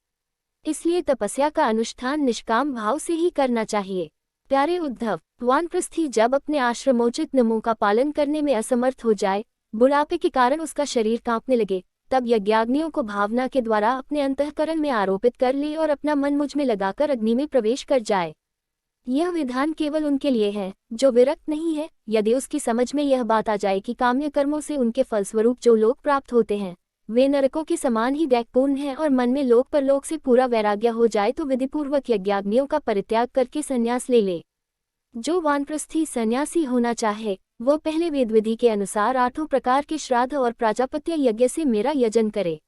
इसलिए तपस्या का अनुष्ठान निष्काम भाव से ही करना चाहिए। प्यारे उद्धव, वानप्रस्थी जब अपने आश्रमोचित नियमों का पालन करने में असमर्थ हो जाए, बुढ़ापे के कारण उसका शरीर कांपने लगे, तब यज्ञाग्नियों को भावना के द्वारा अपने अंतःकरण में आरोपित कर ले और अपना मन मुझ में लगाकर अग्नि में प्रवेश कर जाए। यह विधान केवल उनके लिए है जो विरक्त नहीं है। यदि उसकी समझ में यह बात आ जाए कि काम्य कर्मों से उनके फलस्वरूप जो लोक प्राप्त होते हैं वे नरकों के समान ही दैकपूर्ण हैं और मन में लोक परलोक से पूरा वैराग्य हो जाए तो विधिपूर्वक यज्ञाग्नियों का परित्याग करके संन्यास ले ले। जो वानप्रस्थी सन्यासी होना चाहे वो पहले वेदविधि के अनुसार 8 प्रकार के श्राद्ध और प्राजापत्य यज्ञ से मेरा यजन करे।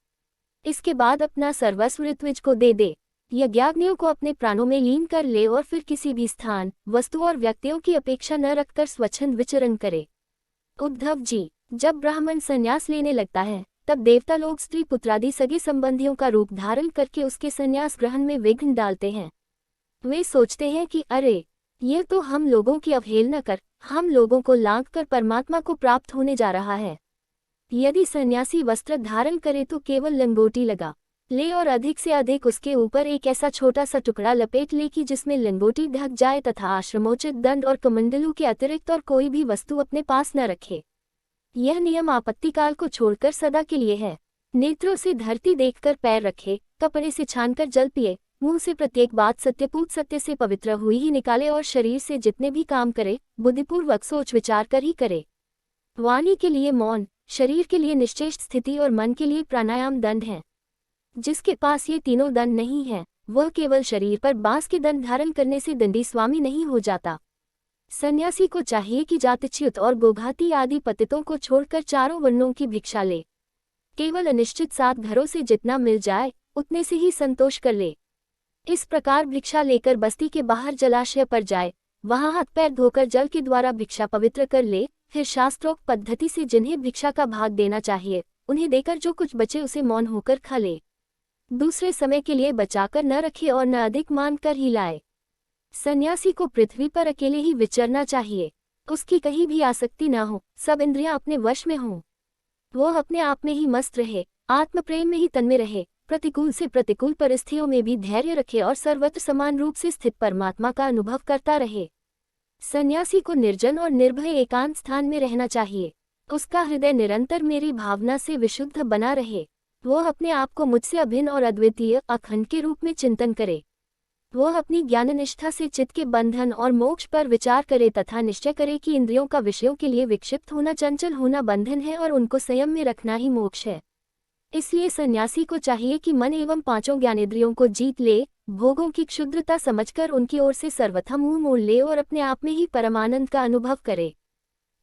इसके बाद अपना सर्वस्व ऋत्विज को दे दे, यज्ञाग्नियों को अपने प्राणों में लीन कर ले और फिर किसी भी स्थान, वस्तु और व्यक्तियों की अपेक्षा न रखकर स्वच्छंद विचरण करे। उद्धव जी, जब ब्राह्मण संन्यास लेने लगता है तब देवता लोग स्त्री पुत्रादि सगे संबंधियों का रूप धारण करके उसके संन्यास ग्रहण में विघ्न डालते हैं। वे सोचते हैं कि अरे, ये तो हम लोगों की अवहेलना कर हम लोगों को लांघ कर परमात्मा को प्राप्त होने जा रहा है। यदि सन्यासी वस्त्र धारण करे तो केवल लंगोटी लगा ले और अधिक से अधिक उसके ऊपर एक ऐसा छोटा सा टुकड़ा लपेट ले कि जिसमें लंगोटी ढक जाए तथा आश्रमोचित दंड और कमंडलू के अतिरिक्त और कोई भी वस्तु अपने पास न रखे। यह नियम आपत्तिकाल को छोड़कर सदा के लिए है। नेत्रों से धरती देखकर पैर रखे, कपड़े से छानकर जल पिए, मुंह से प्रत्येक बात सत्यपूत सत्य से पवित्र हुई ही निकाले और शरीर से जितने भी काम करे बुद्धिपूर्वक सोच विचार कर ही करे। वाणी के लिए मौन, शरीर के लिए निश्चेष्ट स्थिति और मन के लिए प्राणायाम दंड है। जिसके पास ये तीनों दंड नहीं है वह केवल शरीर पर बांस के दंड धारण करने से दंडी स्वामी नहीं हो जाता। सन्यासी को चाहिए कि जातिच्युत और गोघाती आदि पतितों को छोड़कर चारों वर्णों की भिक्षा ले। केवल अनिश्चित 7 घरों से जितना मिल जाए उतने से ही संतोष कर ले। इस प्रकार भिक्षा लेकर बस्ती के बाहर जलाशय पर जाए, वहां हाथ पैर धोकर जल के द्वारा भिक्षा पवित्र कर ले, फिर शास्त्रोक्त पद्धति से जिन्हें भिक्षा का भाग देना चाहिए उन्हें देकर जो कुछ बचे उसे मौन होकर खा ले। दूसरे समय के लिए बचाकर न रखे और न अधिक मान कर ही लाए। सन्यासी को पृथ्वी पर अकेले ही विचरना चाहिए, उसकी कहीं भी आसक्ति न हो, सब इंद्रियां अपने वश में हों। वह अपने आप में ही मस्त रहे, आत्मप्रेम में ही तन्मय रहे, प्रतिकूल से प्रतिकूल परिस्थितियों में भी धैर्य रखे और सर्वत्र समान रूप से स्थित परमात्मा का अनुभव करता रहे। सन्यासी को निर्जन और निर्भय एकांत स्थान में रहना चाहिए। उसका हृदय निरंतर मेरी भावना से विशुद्ध बना रहे। वह अपने आप को मुझसे अभिन्न और अद्वितीय अखंड के रूप में चिंतन करे। वह अपनी ज्ञाननिष्ठा से चित्त के बंधन और मोक्ष पर विचार करे तथा निश्चय करे कि इंद्रियों का विषयों के लिए विक्षिप्त होना, चंचल होना बंधन है और उनको संयम में रखना ही मोक्ष है। इसलिए सन्यासी को चाहिए कि मन एवं 5 ज्ञानेंद्रियों को जीत ले, भोगों की क्षुद्रता समझकर उनकी ओर से सर्वथा मुंह मोड़ ले और अपने आप में ही परमानंद का अनुभव करे।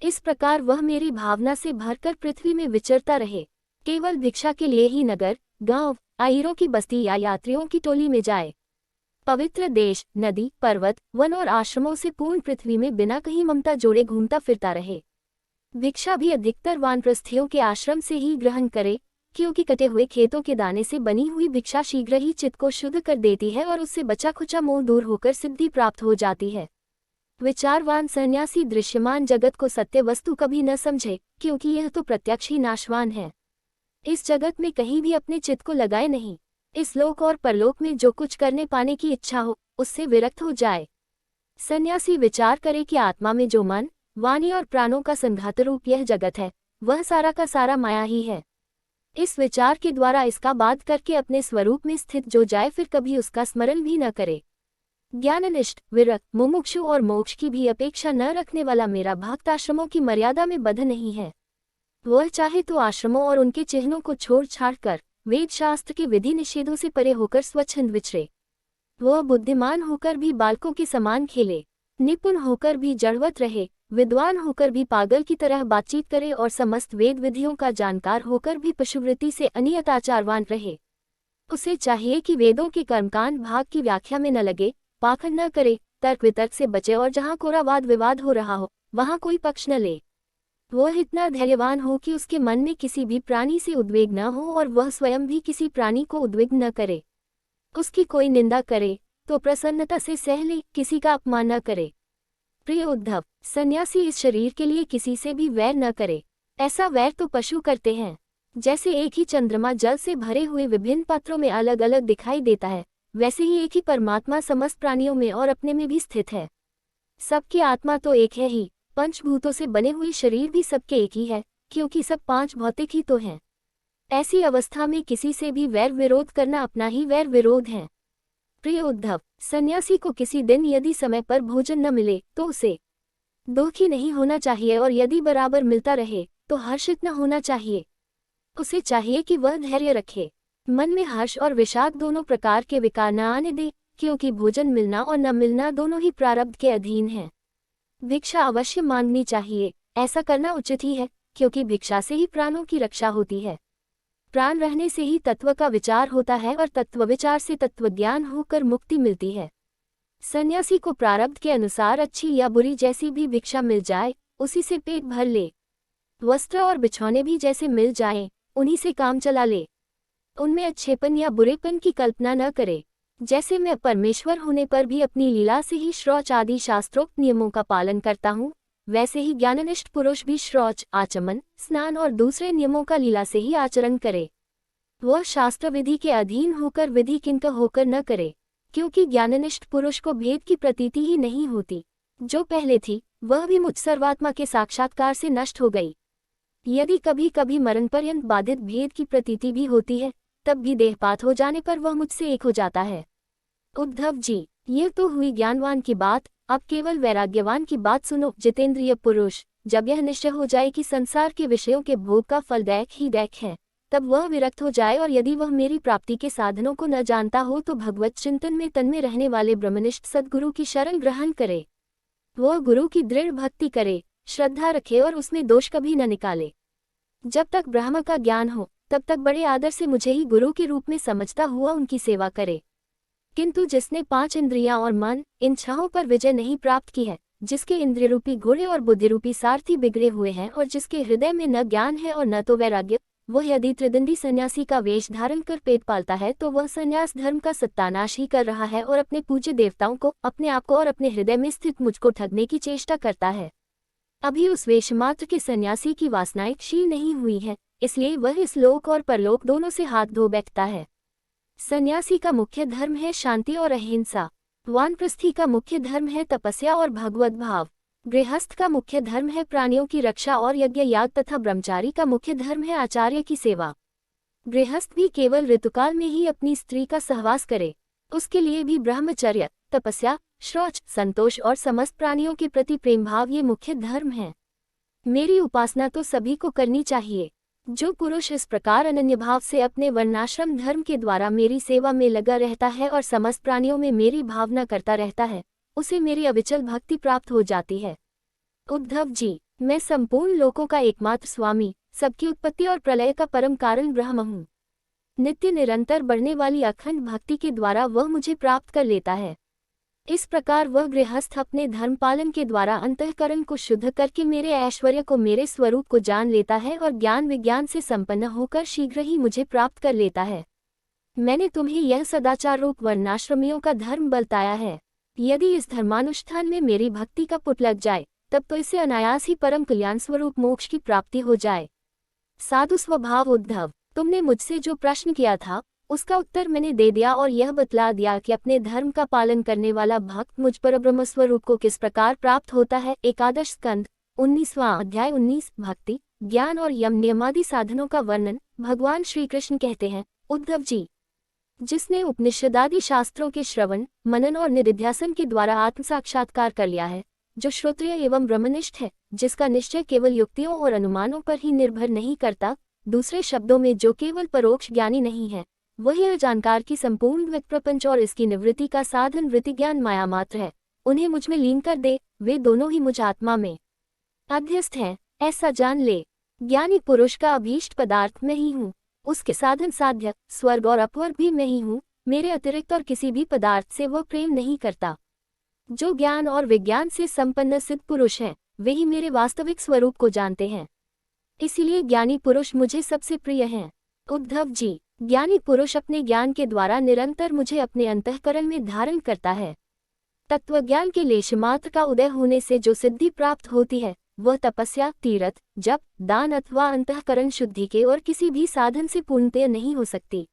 इस प्रकार वह मेरी भावना से भरकर पृथ्वी में विचरता रहे। केवल भिक्षा के लिए ही नगर, गांव, आयरों की बस्ती या यात्रियों की टोली में जाए। पवित्र देश, नदी, पर्वत, वन और आश्रमों से पूर्ण पृथ्वी में बिना कहीं ममता जोड़े घूमता फिरता रहे। भिक्षा भी अधिकतर वानप्रस्थियों के आश्रम से ही ग्रहण करे, क्योंकि कटे हुए खेतों के दाने से बनी हुई भिक्षा शीघ्र ही चित्त को शुद्ध कर देती है और उससे बचा खुचा मोह दूर होकर सिद्धि प्राप्त हो जाती है। विचारवान सन्यासी दृश्यमान जगत को सत्य वस्तु कभी न समझे, क्योंकि यह तो प्रत्यक्ष ही नाशवान है। इस जगत में कहीं भी अपने चित्त को लगाए नहीं। इस लोक और परलोक में जो कुछ करने पाने की इच्छा हो उससे विरक्त हो जाए। सन्यासी विचार करे कि आत्मा में जो मन, वाणी और प्राणों का संघात रूप यह जगत है, वह सारा का सारा माया ही है। इस विचार के द्वारा इसका बाध करके अपने स्वरूप में स्थित जो जाए फिर कभी उसका स्मरण भी न करे। ज्ञाननिष्ठ, विरक्त, मुमुक्षु और मोक्ष की भी अपेक्षा न रखने वाला मेरा भक्त आश्रमों की मर्यादा में बद्ध नहीं है। वह चाहे तो आश्रमों और उनके चिन्हों को छोड़ छाड़ कर वेद शास्त्र के विधि निषेधों से परे होकर स्वच्छंद विचरे। वह बुद्धिमान होकर भी बालकों के समान खेले, निपुण होकर भी जड़वत रहे, विद्वान होकर भी पागल की तरह बातचीत करे और समस्त वेद विधियों का जानकार होकर भी पशुवृत्ति से अनियत आचारवान रहे। उसे चाहिए कि वेदों के कर्मकांड भाग की व्याख्या में न लगे, पाखंड न करे, तर्क वितर्क से बचे और जहाँ कोरा वाद विवाद हो रहा हो वहाँ कोई पक्ष न ले। वह इतना धैर्यवान हो कि उसके मन में किसी भी प्राणी से उद्वेग न हो और वह स्वयं भी किसी प्राणी को उद्विग्न न करे। उसकी कोई निंदा करे तो प्रसन्नता से सह ले, किसी का अपमान न करे। प्रिय उद्धव, सन्यासी इस शरीर के लिए किसी से भी वैर न करे। ऐसा वैर तो पशु करते हैं। जैसे एक ही चंद्रमा जल से भरे हुए विभिन्न पात्रों में अलग अलग दिखाई देता है, वैसे ही एक ही परमात्मा समस्त प्राणियों में और अपने में भी स्थित है। सबकी आत्मा तो एक है ही, पंचभूतों से बने हुए शरीर भी सबके एक ही है, क्योंकि सब 5 भौतिक ही तो हैं। ऐसी अवस्था में किसी से भी वैर विरोध करना अपना ही वैर विरोध है। प्रिय उद्धव, सन्यासी को किसी दिन यदि समय पर भोजन न मिले तो उसे दुखी नहीं होना चाहिए और यदि बराबर मिलता रहे तो हर्षित न होना चाहिए। उसे चाहिए कि वह धैर्य रखे, मन में हर्ष और विषाद दोनों प्रकार के विकार न आने दे, क्योंकि भोजन मिलना और न मिलना दोनों ही प्रारब्ध के अधीन है। भिक्षा अवश्य मांगनी चाहिए, ऐसा करना उचित ही है, क्योंकि भिक्षा से ही प्राणों की रक्षा होती है। प्राण रहने से ही तत्व का विचार होता है और तत्व विचार से तत्वज्ञान होकर मुक्ति मिलती है। सन्यासी को प्रारब्ध के अनुसार अच्छी या बुरी जैसी भी भिक्षा मिल जाए उसी से पेट भर ले। वस्त्र और बिछौने भी जैसे मिल जाएं, उन्हीं से काम चला ले। उनमें अच्छेपन या बुरेपन की कल्पना न करे। जैसे मैं परमेश्वर होने पर भी अपनी लीला से ही शौच आदि शास्त्रोक्त नियमों का पालन करता हूँ, वैसे ही ज्ञाननिष्ठ पुरुष भी शौच, आचमन, स्नान और दूसरे नियमों का लीला से ही आचरण करे। वह शास्त्र विधि के अधीन होकर विधि किंक होकर न करे, क्योंकि ज्ञाननिष्ठ पुरुष को भेद की प्रतीति ही नहीं होती। जो पहले थी वह भी मुझ सर्वात्मा के साक्षात्कार से नष्ट हो गई। यदि कभी कभी मरण पर्यंत बाधित भेद की प्रतीति भी होती है, तब भी देहपात हो जाने पर वह मुझसे एक हो जाता है। उद्धव जी, ये तो हुई ज्ञानवान की बात, अब केवल वैराग्यवान की बात सुनो। जितेंद्रिय पुरुष, जब यह निश्चय हो जाए कि संसार के विषयों के भोग का फल दैख ही दैख है, तब वह विरक्त हो जाए, और यदि वह मेरी प्राप्ति के साधनों को न जानता हो तो भगवत चिंतन में तन्मय रहने वाले ब्रह्मनिष्ठ सद्गुरु की शरण ग्रहण करे। वह गुरु की दृढ़ भक्ति करे, श्रद्धा रखे और उसमें दोष कभी न निकाले। जब तक ब्रह्म का ज्ञान हो तब तक बड़े आदर से मुझे ही गुरु के रूप में समझता हुआ उनकी सेवा करे। किंतु जिसने 5 इंद्रियां और मन, इन छहों पर विजय नहीं प्राप्त की है, जिसके इंद्रिय रूपी घोड़े और बुद्धि रूपी सारथी बिगड़े हुए हैं, और जिसके हृदय में न ज्ञान है और न तो वैराग्य, वह यदि त्रिदंडी सन्यासी का वेश धारण कर पेट पालता है तो वह सन्यास धर्म का सत्यानाश ही कर रहा है, और अपने पूज्य देवताओं को, अपने आप को और अपने हृदय में स्थित मुझको ठगने की चेष्टा करता है। अभी उस वेशमात्र के सन्यासी की वासनाएं क्षीण नहीं हुई है, इसलिए वह इस लोक और परलोक दोनों से हाथ धो बैठता है। सन्यासी का मुख्य धर्म है शांति और अहिंसा। वानप्रस्थी का मुख्य धर्म है तपस्या और भगवत भाव। गृहस्थ का मुख्य धर्म है प्राणियों की रक्षा और यज्ञ याग, तथा ब्रह्मचारी का मुख्य धर्म है आचार्य की सेवा। गृहस्थ भी केवल ऋतुकाल में ही अपनी स्त्री का सहवास करे, उसके लिए भी ब्रह्मचर्य, तपस्या, शौच, संतोष और समस्त प्राणियों के प्रति प्रेम भाव ये मुख्य धर्म है। मेरी उपासना तो सभी को करनी चाहिए। जो पुरुष इस प्रकार अनन्य भाव से अपने वर्णाश्रम धर्म के द्वारा मेरी सेवा में लगा रहता है और समस्त प्राणियों में मेरी भावना करता रहता है, उसे मेरी अविचल भक्ति प्राप्त हो जाती है। उद्धव जी, मैं संपूर्ण लोकों का एकमात्र स्वामी, सबकी उत्पत्ति और प्रलय का परम कारण ब्रह्म हूँ। नित्य निरंतर बढ़ने वाली अखंड भक्ति के द्वारा वह मुझे प्राप्त कर लेता है। इस प्रकार वह गृहस्थ अपने धर्म पालन के द्वारा अंतःकरण को शुद्ध करके मेरे ऐश्वर्य को, मेरे स्वरूप को जान लेता है और ज्ञान विज्ञान से संपन्न होकर शीघ्र ही मुझे प्राप्त कर लेता है। मैंने तुम्हें यह सदाचार रूप वर्णाश्रमियों का धर्म बताया है। यदि इस धर्मानुष्ठान में मेरी भक्ति का पुट लग जाए, तब तो इससे अनायास ही परम कल्याण स्वरूप मोक्ष की प्राप्ति हो जाए। साधु स्वभाव उद्धव, तुमने मुझसे जो प्रश्न किया था उसका उत्तर मैंने दे दिया और यह बतला दिया कि अपने धर्म का पालन करने वाला भक्त मुझ पर ब्रह्म स्वरूप को किस प्रकार प्राप्त होता है। एकादश स्कंद 19वां अध्याय 19 भक्ति, ज्ञान और यम नियमादि साधनों का वर्णन। भगवान श्री कृष्ण कहते हैं, उद्धव जी, जिसने उपनिषदादि शास्त्रों के श्रवण, मनन और निधिध्यासन के द्वारा आत्म साक्षात्कार कर लिया है, जो श्रोत्रिय एवं ब्रह्मनिष्ठ है, जिसका निश्चय केवल युक्तियों और अनुमानों पर ही निर्भर नहीं करता, दूसरे शब्दों में जो केवल परोक्ष ज्ञानी नहीं है, वही यह जानकार की संपूर्ण वित्त प्रपंच और इसकी निवृत्ति का साधन वृत्ति ज्ञान माया मात्र है, उन्हें मुझ में लीन कर दे। वे दोनों ही मुझ आत्मा में अध्यस्त हैं, ऐसा जान ले। ज्ञानी पुरुष का अभीष्ट पदार्थ मैं ही हूँ, उसके साधन साध्य स्वर्ग और अपवर्ग भी मैं ही हूँ। मेरे अतिरिक्त और किसी भी पदार्थ से वह प्रेम नहीं करता। जो ज्ञान और विज्ञान से संपन्न सिद्ध पुरुष हैं, वे ही मेरे वास्तविक स्वरूप को जानते हैं। इसीलिए ज्ञानी पुरुष मुझे सबसे प्रिय हैं। उद्धव जी, ज्ञानी पुरुष अपने ज्ञान के द्वारा निरंतर मुझे अपने अंतःकरण में धारण करता है। तत्वज्ञान के लेश मात्र का उदय होने से जो सिद्धि प्राप्त होती है, वह तपस्या, तीर्थ, जप, दान अथवा अंतःकरण शुद्धि के और किसी भी साधन से पूर्णतः नहीं हो सकती।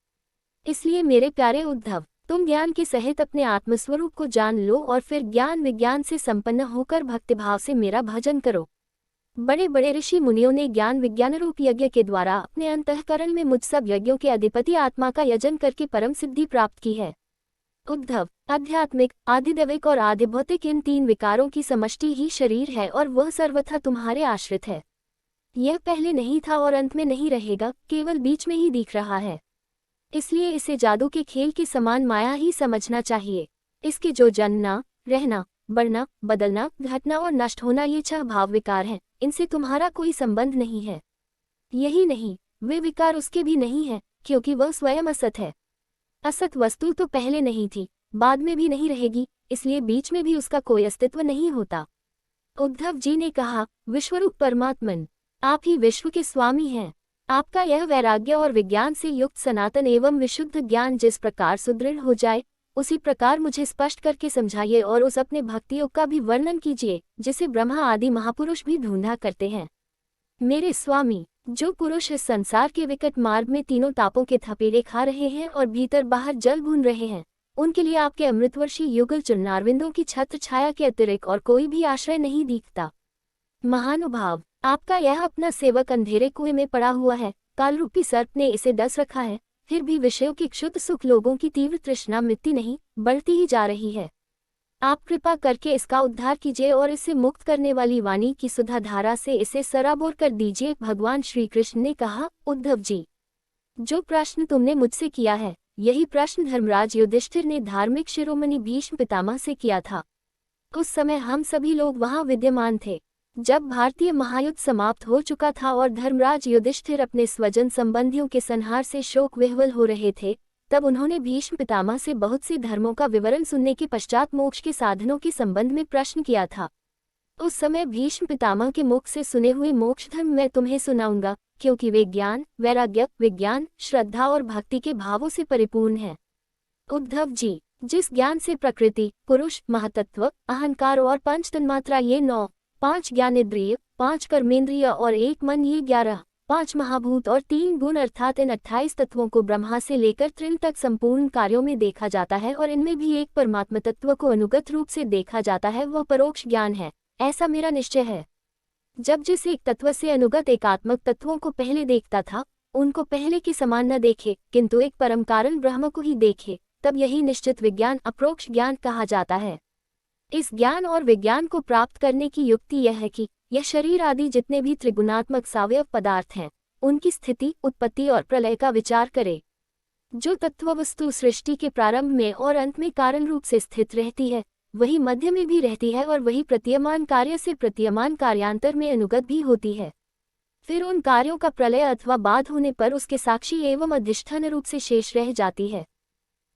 इसलिए मेरे प्यारे उद्धव, तुम ज्ञान के सहित अपने आत्मस्वरूप को जान लो और फिर ज्ञान विज्ञान से संपन्न होकर भक्तिभाव से मेरा भजन करो। बड़े बड़े ऋषि मुनियों ने ज्ञान विज्ञान रूप यज्ञ के द्वारा अपने अंतःकरण में मुझ सब यज्ञों के अधिपति आत्मा का यजन करके परम सिद्धि प्राप्त की है। उद्धव, आध्यात्मिक, आधिदैविक और आधिभौतिक इन 3 विकारों की समष्टि ही शरीर है और वह सर्वथा तुम्हारे आश्रित है। यह पहले नहीं था और अंत में नहीं रहेगा, केवल बीच में ही दिख रहा है। इसलिए इसे जादू के खेल के समान माया ही समझना चाहिए। इसके जो जन्मना, रहना, बढ़ना, बदलना, घटना और नष्ट होना, ये 6 भाव विकार हैं, इनसे तुम्हारा कोई संबंध नहीं है। यही नहीं, वे विकार उसके भी नहीं है, क्योंकि वह स्वयं असत है। असत वस्तु तो पहले नहीं थी, बाद में भी नहीं रहेगी, इसलिए बीच में भी उसका कोई अस्तित्व नहीं होता। उद्धव जी ने कहा, विश्वरूप परमात्मन, आप ही विश्व के स्वामी हैं। आपका यह वैराग्य और विज्ञान से युक्त सनातन एवं विशुद्ध ज्ञान जिस प्रकार सुदृढ़ हो जाए, उसी प्रकार मुझे स्पष्ट करके समझाइए और उस अपने भक्ति योग का भी वर्णन कीजिए, जिसे ब्रह्मा आदि महापुरुष भी ढूंढा करते हैं। मेरे स्वामी, जो पुरुष इस संसार के विकट मार्ग में तीनों तापों के थपेड़े खा रहे हैं और भीतर बाहर जल भून रहे हैं, उनके लिए आपके अमृतवर्षी युगल चरणारविंदों की छत्र छाया के अतिरिक्त और कोई भी आश्रय नहीं दिखता। महानुभाव, आपका यह अपना सेवक अंधेरे कुएं में पड़ा हुआ है, कालरूपी सर्प ने इसे डस रखा है, फिर भी विषयों की क्षुद्र सुख लोगों की तीव्र तृष्णा मिटती नहीं, बढ़ती ही जा रही है। आप कृपा करके इसका उद्धार कीजिए और इसे मुक्त करने वाली वाणी की सुधा धारा से इसे सराबोर कर दीजिए। भगवान श्री कृष्ण ने कहा, उद्धव जी, जो प्रश्न तुमने मुझसे किया है, यही प्रश्न धर्मराज युधिष्ठिर ने धार्मिक शिरोमणि भीष्म पितामह से किया था। उस समय हम सभी लोग वहां विद्यमान थे। जब भारतीय महायुद्ध समाप्त हो चुका था और धर्मराज युधिष्ठिर अपने स्वजन संबंधियों के संहार से शोक विह्वल हो रहे थे, तब उन्होंने भीष्म पितामह से बहुत सी धर्मों का विवरण सुनने के पश्चात मोक्ष के साधनों के संबंध में प्रश्न किया था। उस समय भीष्म पितामह के मुख से सुने हुए मोक्ष धर्म मैं तुम्हें सुनाऊंगा, क्योंकि वे ज्ञान, वैराग्य, विज्ञान, श्रद्धा और भक्ति के भावों से परिपूर्ण है। उद्धव जी, जिस ज्ञान से प्रकृति, पुरुष, महातत्व, अहंकार और पंच तन्मात्रा ये 9, 5 ज्ञानेंद्रिय, 5 कर्मेंद्रिय और 1 मन ये 11, 5 महाभूत और 3 गुण अर्थात इन 28 तत्वों को ब्रह्मा से लेकर तृण तक संपूर्ण कार्यों में देखा जाता है और इनमें भी एक परमात्मा तत्व को अनुगत रूप से देखा जाता है, वह परोक्ष ज्ञान है, ऐसा मेरा निश्चय है। जब जिस एक तत्व से अनुगत एकात्मक तत्वों को पहले देखता था, उनको पहले के समान न देखे, किंतु एक परम कारण ब्रह्म को ही देखे, तब यही निश्चित विज्ञान अप्रोक्ष ज्ञान कहा जाता है। इस ज्ञान और विज्ञान को प्राप्त करने की युक्ति यह है कि यह शरीर आदि जितने भी त्रिगुणात्मक सावयव पदार्थ हैं, उनकी स्थिति, उत्पत्ति और प्रलय का विचार करे। जो तत्व वस्तु सृष्टि के प्रारंभ में और अंत में कारण रूप से स्थित रहती है, वही मध्य में भी रहती है और वही प्रतीयमान कार्य से प्रतीयमान कार्यांतर में अनुगत भी होती है। फिर उन कार्यों का प्रलय अथवा बाध होने पर उसके साक्षी एवं अधिष्ठान रूप से शेष रह जाती है।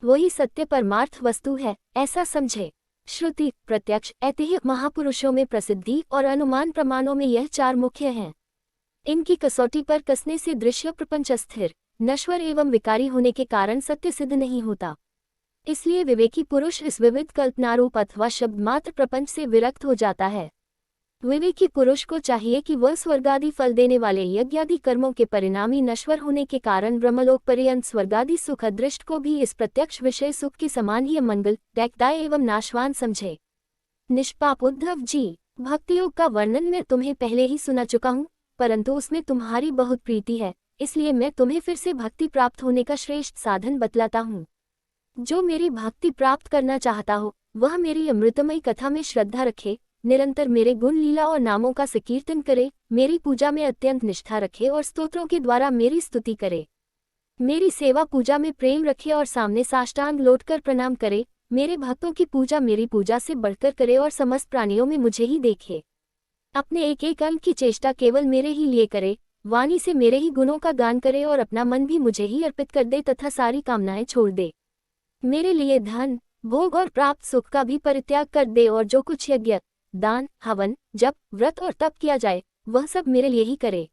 वही सत्य परमार्थ वस्तु है, ऐसा समझे। श्रुति, प्रत्यक्ष, ऐतिह्य महापुरुषों में प्रसिद्धि और अनुमान प्रमाणों में यह 4 मुख्य हैं। इनकी कसौटी पर कसने से दृश्य प्रपंच अस्थिर, नश्वर एवं विकारी होने के कारण सत्य सिद्ध नहीं होता। इसलिए विवेकी पुरुष इस विविध कल्पनारूप अथवा शब्द मात्र प्रपंच से विरक्त हो जाता है। विवेकी पुरुष को चाहिए कि वह स्वर्गादि फल देने वाले यज्ञादि कर्मों के परिणामी नश्वर होने के कारण ब्रह्मलोक पर्यंत स्वर्गादि सुख अदृष्ट को भी इस प्रत्यक्ष विषय सुख के समान ही मंगल, दैकदाय एवं नाशवान समझे। निष्पाप उद्धव जी, भक्ति योग का वर्णन मैं तुम्हें पहले ही सुना चुका हूँ, परंतु उसमें तुम्हारी बहुत प्रीति है, इसलिए मैं तुम्हें फिर से भक्ति प्राप्त होने का श्रेष्ठ साधन बतलाता हूँ। जो मेरी भक्ति प्राप्त करना चाहता हो, वह मेरी अमृतमयी कथा में श्रद्धा रखे, निरंतर मेरे गुण लीला और नामों का संकीर्तन करे, मेरी पूजा में अत्यंत निष्ठा रखे और स्तोत्रों के द्वारा मेरी स्तुति करे। मेरी सेवा पूजा में प्रेम रखे और सामने साष्टांग लौटकर प्रणाम करे। मेरे भक्तों की पूजा मेरी पूजा से बढ़कर करे और समस्त प्राणियों में मुझे ही देखे। अपने एक एक अंग की चेष्टा केवल मेरे ही लिए करे, वाणी से मेरे ही गुणों का गान करे और अपना मन भी मुझे ही अर्पित कर दे तथा सारी कामनाएं छोड़ दे। मेरे लिए धन, भोग और प्राप्त सुख का भी परित्याग कर दे और जो कुछ यज्ञ, दान, हवन, जप, व्रत और तप किया जाए, वह सब मेरे लिए ही करे।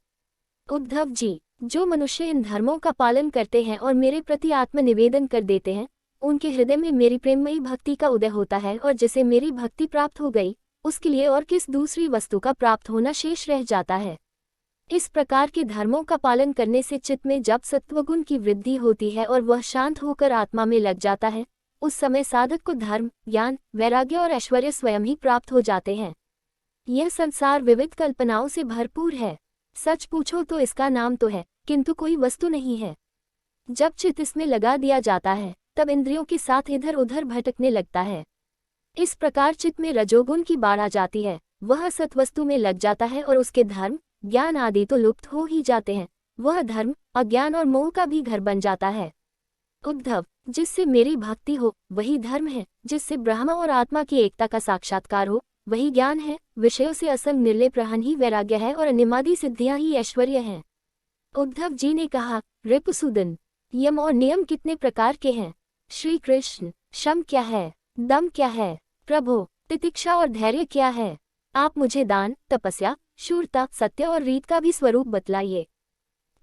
उद्धव जी, जो मनुष्य इन धर्मों का पालन करते हैं और मेरे प्रति आत्मनिवेदन कर देते हैं, उनके हृदय में मेरी प्रेममयी भक्ति का उदय होता है और जिसे मेरी भक्ति प्राप्त हो गई, उसके लिए और किस दूसरी वस्तु का प्राप्त होना शेष रह जाता है। इस प्रकार के धर्मों का पालन करने से चित्त में जब सत्वगुण की वृद्धि होती है और वह शांत होकर आत्मा में लग जाता है, उस समय साधक को धर्म, ज्ञान, वैराग्य और ऐश्वर्य स्वयं ही प्राप्त हो जाते हैं। यह संसार विविध कल्पनाओं से भरपूर है। सच पूछो तो इसका नाम तो है, किंतु कोई वस्तु नहीं है। जब चित्त इसमें लगा दिया जाता है, तब इंद्रियों के साथ इधर उधर भटकने लगता है। इस प्रकार चित्त में रजोगुण की बाढ़ आ जाती है, वह सत्वस्तु में लग जाता है और उसके धर्म, ज्ञान आदि तो लुप्त हो ही जाते हैं। वह धर्म, अज्ञान और मोह का भी घर बन जाता है। उद्धव, जिससे मेरी भक्ति हो वही धर्म है, जिससे ब्रह्म और आत्मा की एकता का साक्षात्कार हो वही ज्ञान है, विषयों से असंग निर्लेप रहन ही वैराग्य है और अनिमादि सिद्धियां ही ऐश्वर्य हैं। उद्धव जी ने कहा, रिपुसूदन, यम और नियम कितने प्रकार के हैं? श्री कृष्ण, शम क्या है, दम क्या है, प्रभो, तितिक्षा और धैर्य क्या है? आप मुझे दान, तपस्या, शूरता, सत्य और रीत का भी स्वरूप बतलाइए।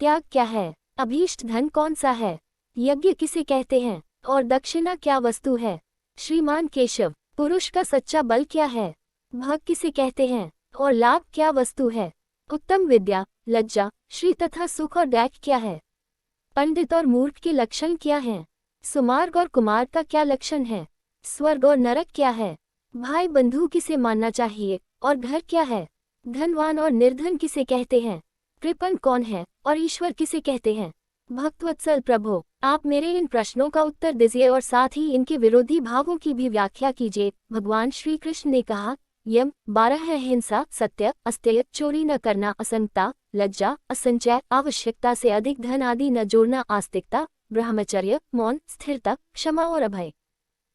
त्याग क्या है? अभीष्ट धन कौन सा है? यज्ञ किसे कहते हैं और दक्षिणा क्या वस्तु है? श्रीमान केशव, पुरुष का सच्चा बल क्या है? भग किसे कहते हैं और लाभ क्या वस्तु है? उत्तम विद्या, लज्जा, श्री तथा सुख और दैक क्या है? पंडित और मूर्ख के लक्षण क्या हैं? सुमार्ग और कुमार का क्या लक्षण है? स्वर्ग और नरक क्या है? भाई बंधु किसे मानना चाहिए और घर क्या है? धनवान और निर्धन किसे कहते हैं? कृपण कौन है और ईश्वर किसे कहते हैं? भक्तवत्सल प्रभु, आप मेरे इन प्रश्नों का उत्तर दीजिए और साथ ही इनके विरोधी भावों की भी व्याख्या कीजिए। भगवान श्री कृष्ण ने कहा, यम 12 है हिंसा, सत्य, अस्तेय, चोरी न करना, असंगता, लज्जा, असंचय, आवश्यकता से अधिक धन आदि न जोड़ना, आस्तिकता, ब्रह्मचर्य, मौन, स्थिरता, क्षमा और अभय।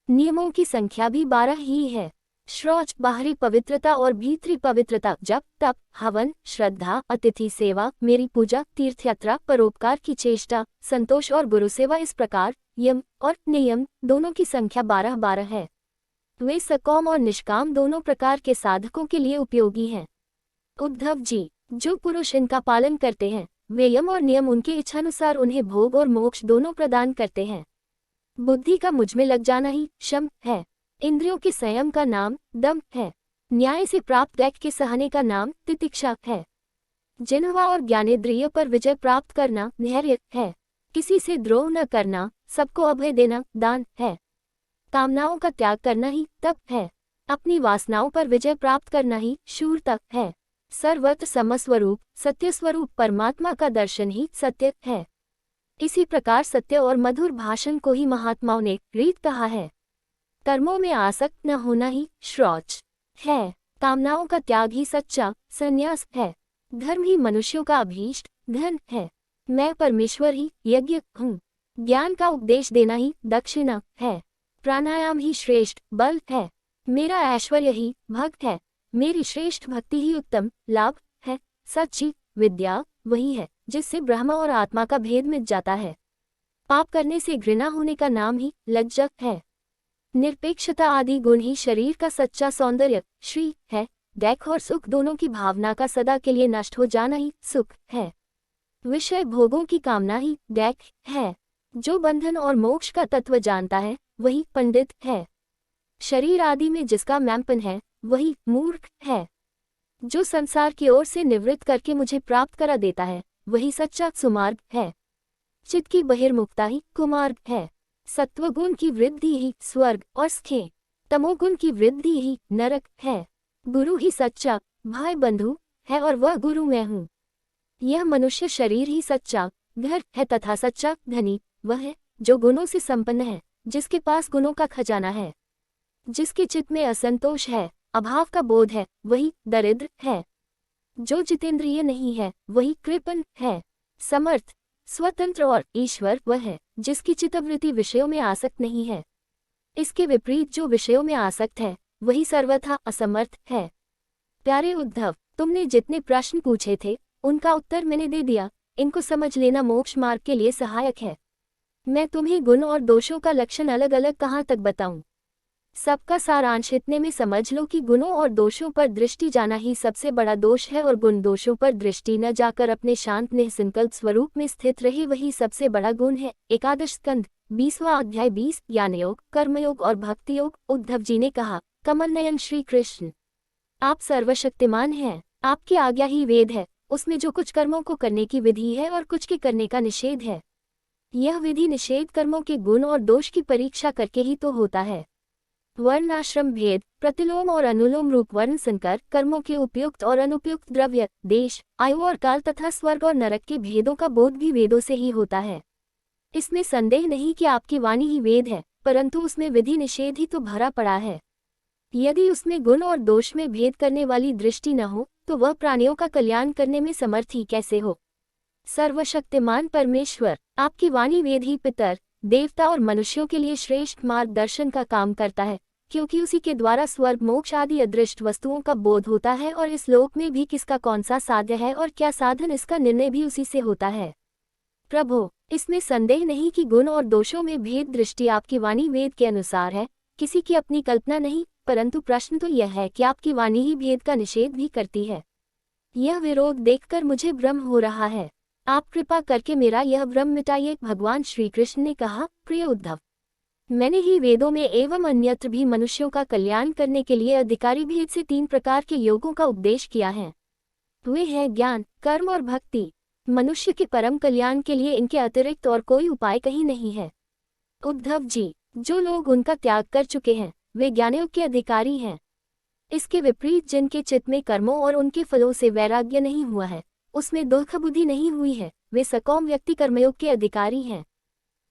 नियमों की संख्या भी 12 ही है। शौच, बाहरी पवित्रता और भीतरी पवित्रता, जप, तप, हवन, श्रद्धा, अतिथि सेवा, मेरी पूजा, तीर्थयात्रा, परोपकार की चेष्टा, संतोष और गुरु सेवा, इस प्रकार यम और नियम दोनों की संख्या 12-12 है। वे सकाम और निष्काम दोनों प्रकार के साधकों के लिए उपयोगी हैं। उद्धव जी, जो पुरुष इनका पालन करते हैं वे यम और नियम उनके इच्छानुसार उन्हें भोग और मोक्ष दोनों प्रदान करते हैं। बुद्धि का मुझमें लग जाना ही शम है। इंद्रियों के संयम का नाम दम है। न्याय से प्राप्त दैक्य के सहने का नाम तितिक्षा है। जिह्वा और ज्ञानेंद्रिय पर विजय प्राप्त करना धैर्य है। किसी से द्रोह न करना, सबको अभय देना दान है। कामनाओं का त्याग करना ही तप है। अपनी वासनाओं पर विजय प्राप्त करना ही शूरता है। सर्वत्र समस्वरूप सत्य स्वरूप परमात्मा का दर्शन ही सत्य है। इसी प्रकार सत्य और मधुर भाषण को ही महात्माओं ने रीत कहा है। कर्मों में आसक्त न होना ही शौच है। कामनाओं का त्याग ही सच्चा संन्यास है। धर्म ही मनुष्यों का अभीष्ट धन है। मैं परमेश्वर ही यज्ञ हूँ। ज्ञान का उपदेश देना ही दक्षिणा है। प्राणायाम ही श्रेष्ठ बल है। मेरा ऐश्वर्य ही भक्त है। मेरी श्रेष्ठ भक्ति ही उत्तम लाभ है। सच्ची विद्या वही है जिससे ब्रह्म और आत्मा का भेद मिट जाता है। पाप करने से घृणा होने का नाम ही लज्जा है। निरपेक्षता आदि गुण ही शरीर का सच्चा सौंदर्य श्री है। दैख और सुख दोनों की भावना का सदा के लिए नष्ट हो जाना ही सुख है। विषय भोगों की कामना ही दैख है। जो बंधन और मोक्ष का तत्व जानता है वही पंडित है। शरीर आदि में जिसका म्यांपन है वही मूर्ख है। जो संसार की ओर से निवृत्त करके मुझे प्राप्त करा देता है वही सच्चा सुमार्ग है। चित्त की बहिर्मुखता ही कुमार्ग है। सत्वगुण की वृद्धि ही स्वर्ग और स्खे, तमोगुण की वृद्धि ही नरक है। गुरु ही सच्चा भाई बंधु है और वह गुरु मैं हूँ। यह मनुष्य शरीर ही सच्चा घर है तथा सच्चा धनी वह है जो गुणों से संपन्न है, जिसके पास गुणों का खजाना है। जिसके चित्त में असंतोष है, अभाव का बोध है, वही दरिद्र है। जो जितेंद्रिय नहीं है वही कृपण है। समर्थ स्वतंत्र और ईश्वर वह है जिसकी चित्तवृत्ति विषयों में आसक्त नहीं है। इसके विपरीत जो विषयों में आसक्त है वही सर्वथा असमर्थ है। प्यारे उद्धव, तुमने जितने प्रश्न पूछे थे उनका उत्तर मैंने दे दिया। इनको समझ लेना मोक्ष मार्ग के लिए सहायक है। मैं तुम्हें गुण और दोषों का लक्षण अलग अलग कहाँ तक बताऊं? सबका सारांश इतने में समझ लो कि गुणों और दोषों पर दृष्टि जाना ही सबसे बड़ा दोष है और गुण दोषों पर दृष्टि न जाकर अपने शांत निःसंकल्प स्वरूप में स्थित रहे वही सबसे बड़ा गुण है। एकादश स्कंद 20वां अध्याय 20 ज्ञानयोग कर्मयोग और भक्ति योग। उद्धव जी ने कहा, कमल नयन श्री कृष्ण, आप सर्वशक्तिमान हैं। आपकी आज्ञा ही वेद है। उसमें जो कुछ कर्मों को करने की विधि है और कुछ के करने का निषेध है। यह विधि निषेध कर्मों के गुण और दोष की परीक्षा करके ही तो होता है। वर्ण आश्रम भेद, प्रतिलोम और अनुलोम रूप वर्ण संकर, कर्मों के उपयुक्त और अनुपयुक्त द्रव्य, देश, आयु और काल तथा स्वर्ग और नरक के भेदों का बोध भी वेदों से ही होता है। इसमें संदेह नहीं कि आपकी वाणी ही वेद है, परंतु उसमें विधि निषेध ही तो भरा पड़ा है। यदि उसमें गुण और दोष में भेद करने वाली दृष्टि न हो तो वह प्राणियों का कल्याण करने में समर्थ ही कैसे हो? सर्वशक्तिमान परमेश्वर, आपकी वाणी वेद ही पितर, देवता और मनुष्यों के लिए श्रेष्ठ मार्गदर्शन का काम करता है, क्योंकि उसी के द्वारा स्वर्ग मोक्ष आदि अदृष्ट वस्तुओं का बोध होता है और इस लोक में भी किसका कौन सा साध्य है और क्या साधन, इसका निर्णय भी उसी से होता है। प्रभु, इसमें संदेह नहीं कि गुण और दोषों में भेद दृष्टि आपकी वाणी वेद के अनुसार है, किसी की अपनी कल्पना नहीं। परंतु प्रश्न तो यह है कि आपकी वाणी ही भेद का निषेध भी करती है। यह विरोध देखकर मुझे भ्रम हो रहा है। आप कृपा करके मेरा यह भ्रम मिटाइए। भगवान श्री कृष्ण ने कहा, प्रिय उद्धव, मैंने ही वेदों में एवं अन्यत्र भी मनुष्यों का कल्याण करने के लिए अधिकारी भेद से 3 प्रकार के योगों का उपदेश किया है। वे हैं ज्ञान, कर्म और भक्ति। मनुष्य के परम कल्याण के लिए इनके अतिरिक्त और कोई उपाय कहीं नहीं है। उद्धव जी, जो लोग उनका त्याग कर चुके हैं वे ज्ञानयोग के अधिकारी हैं। इसके विपरीत जिनके चित्त में कर्मों और उनके फलों से वैराग्य नहीं हुआ है, उसमें दुख बुद्धि नहीं हुई है, वे सकौम व्यक्ति कर्मयोग के अधिकारी हैं।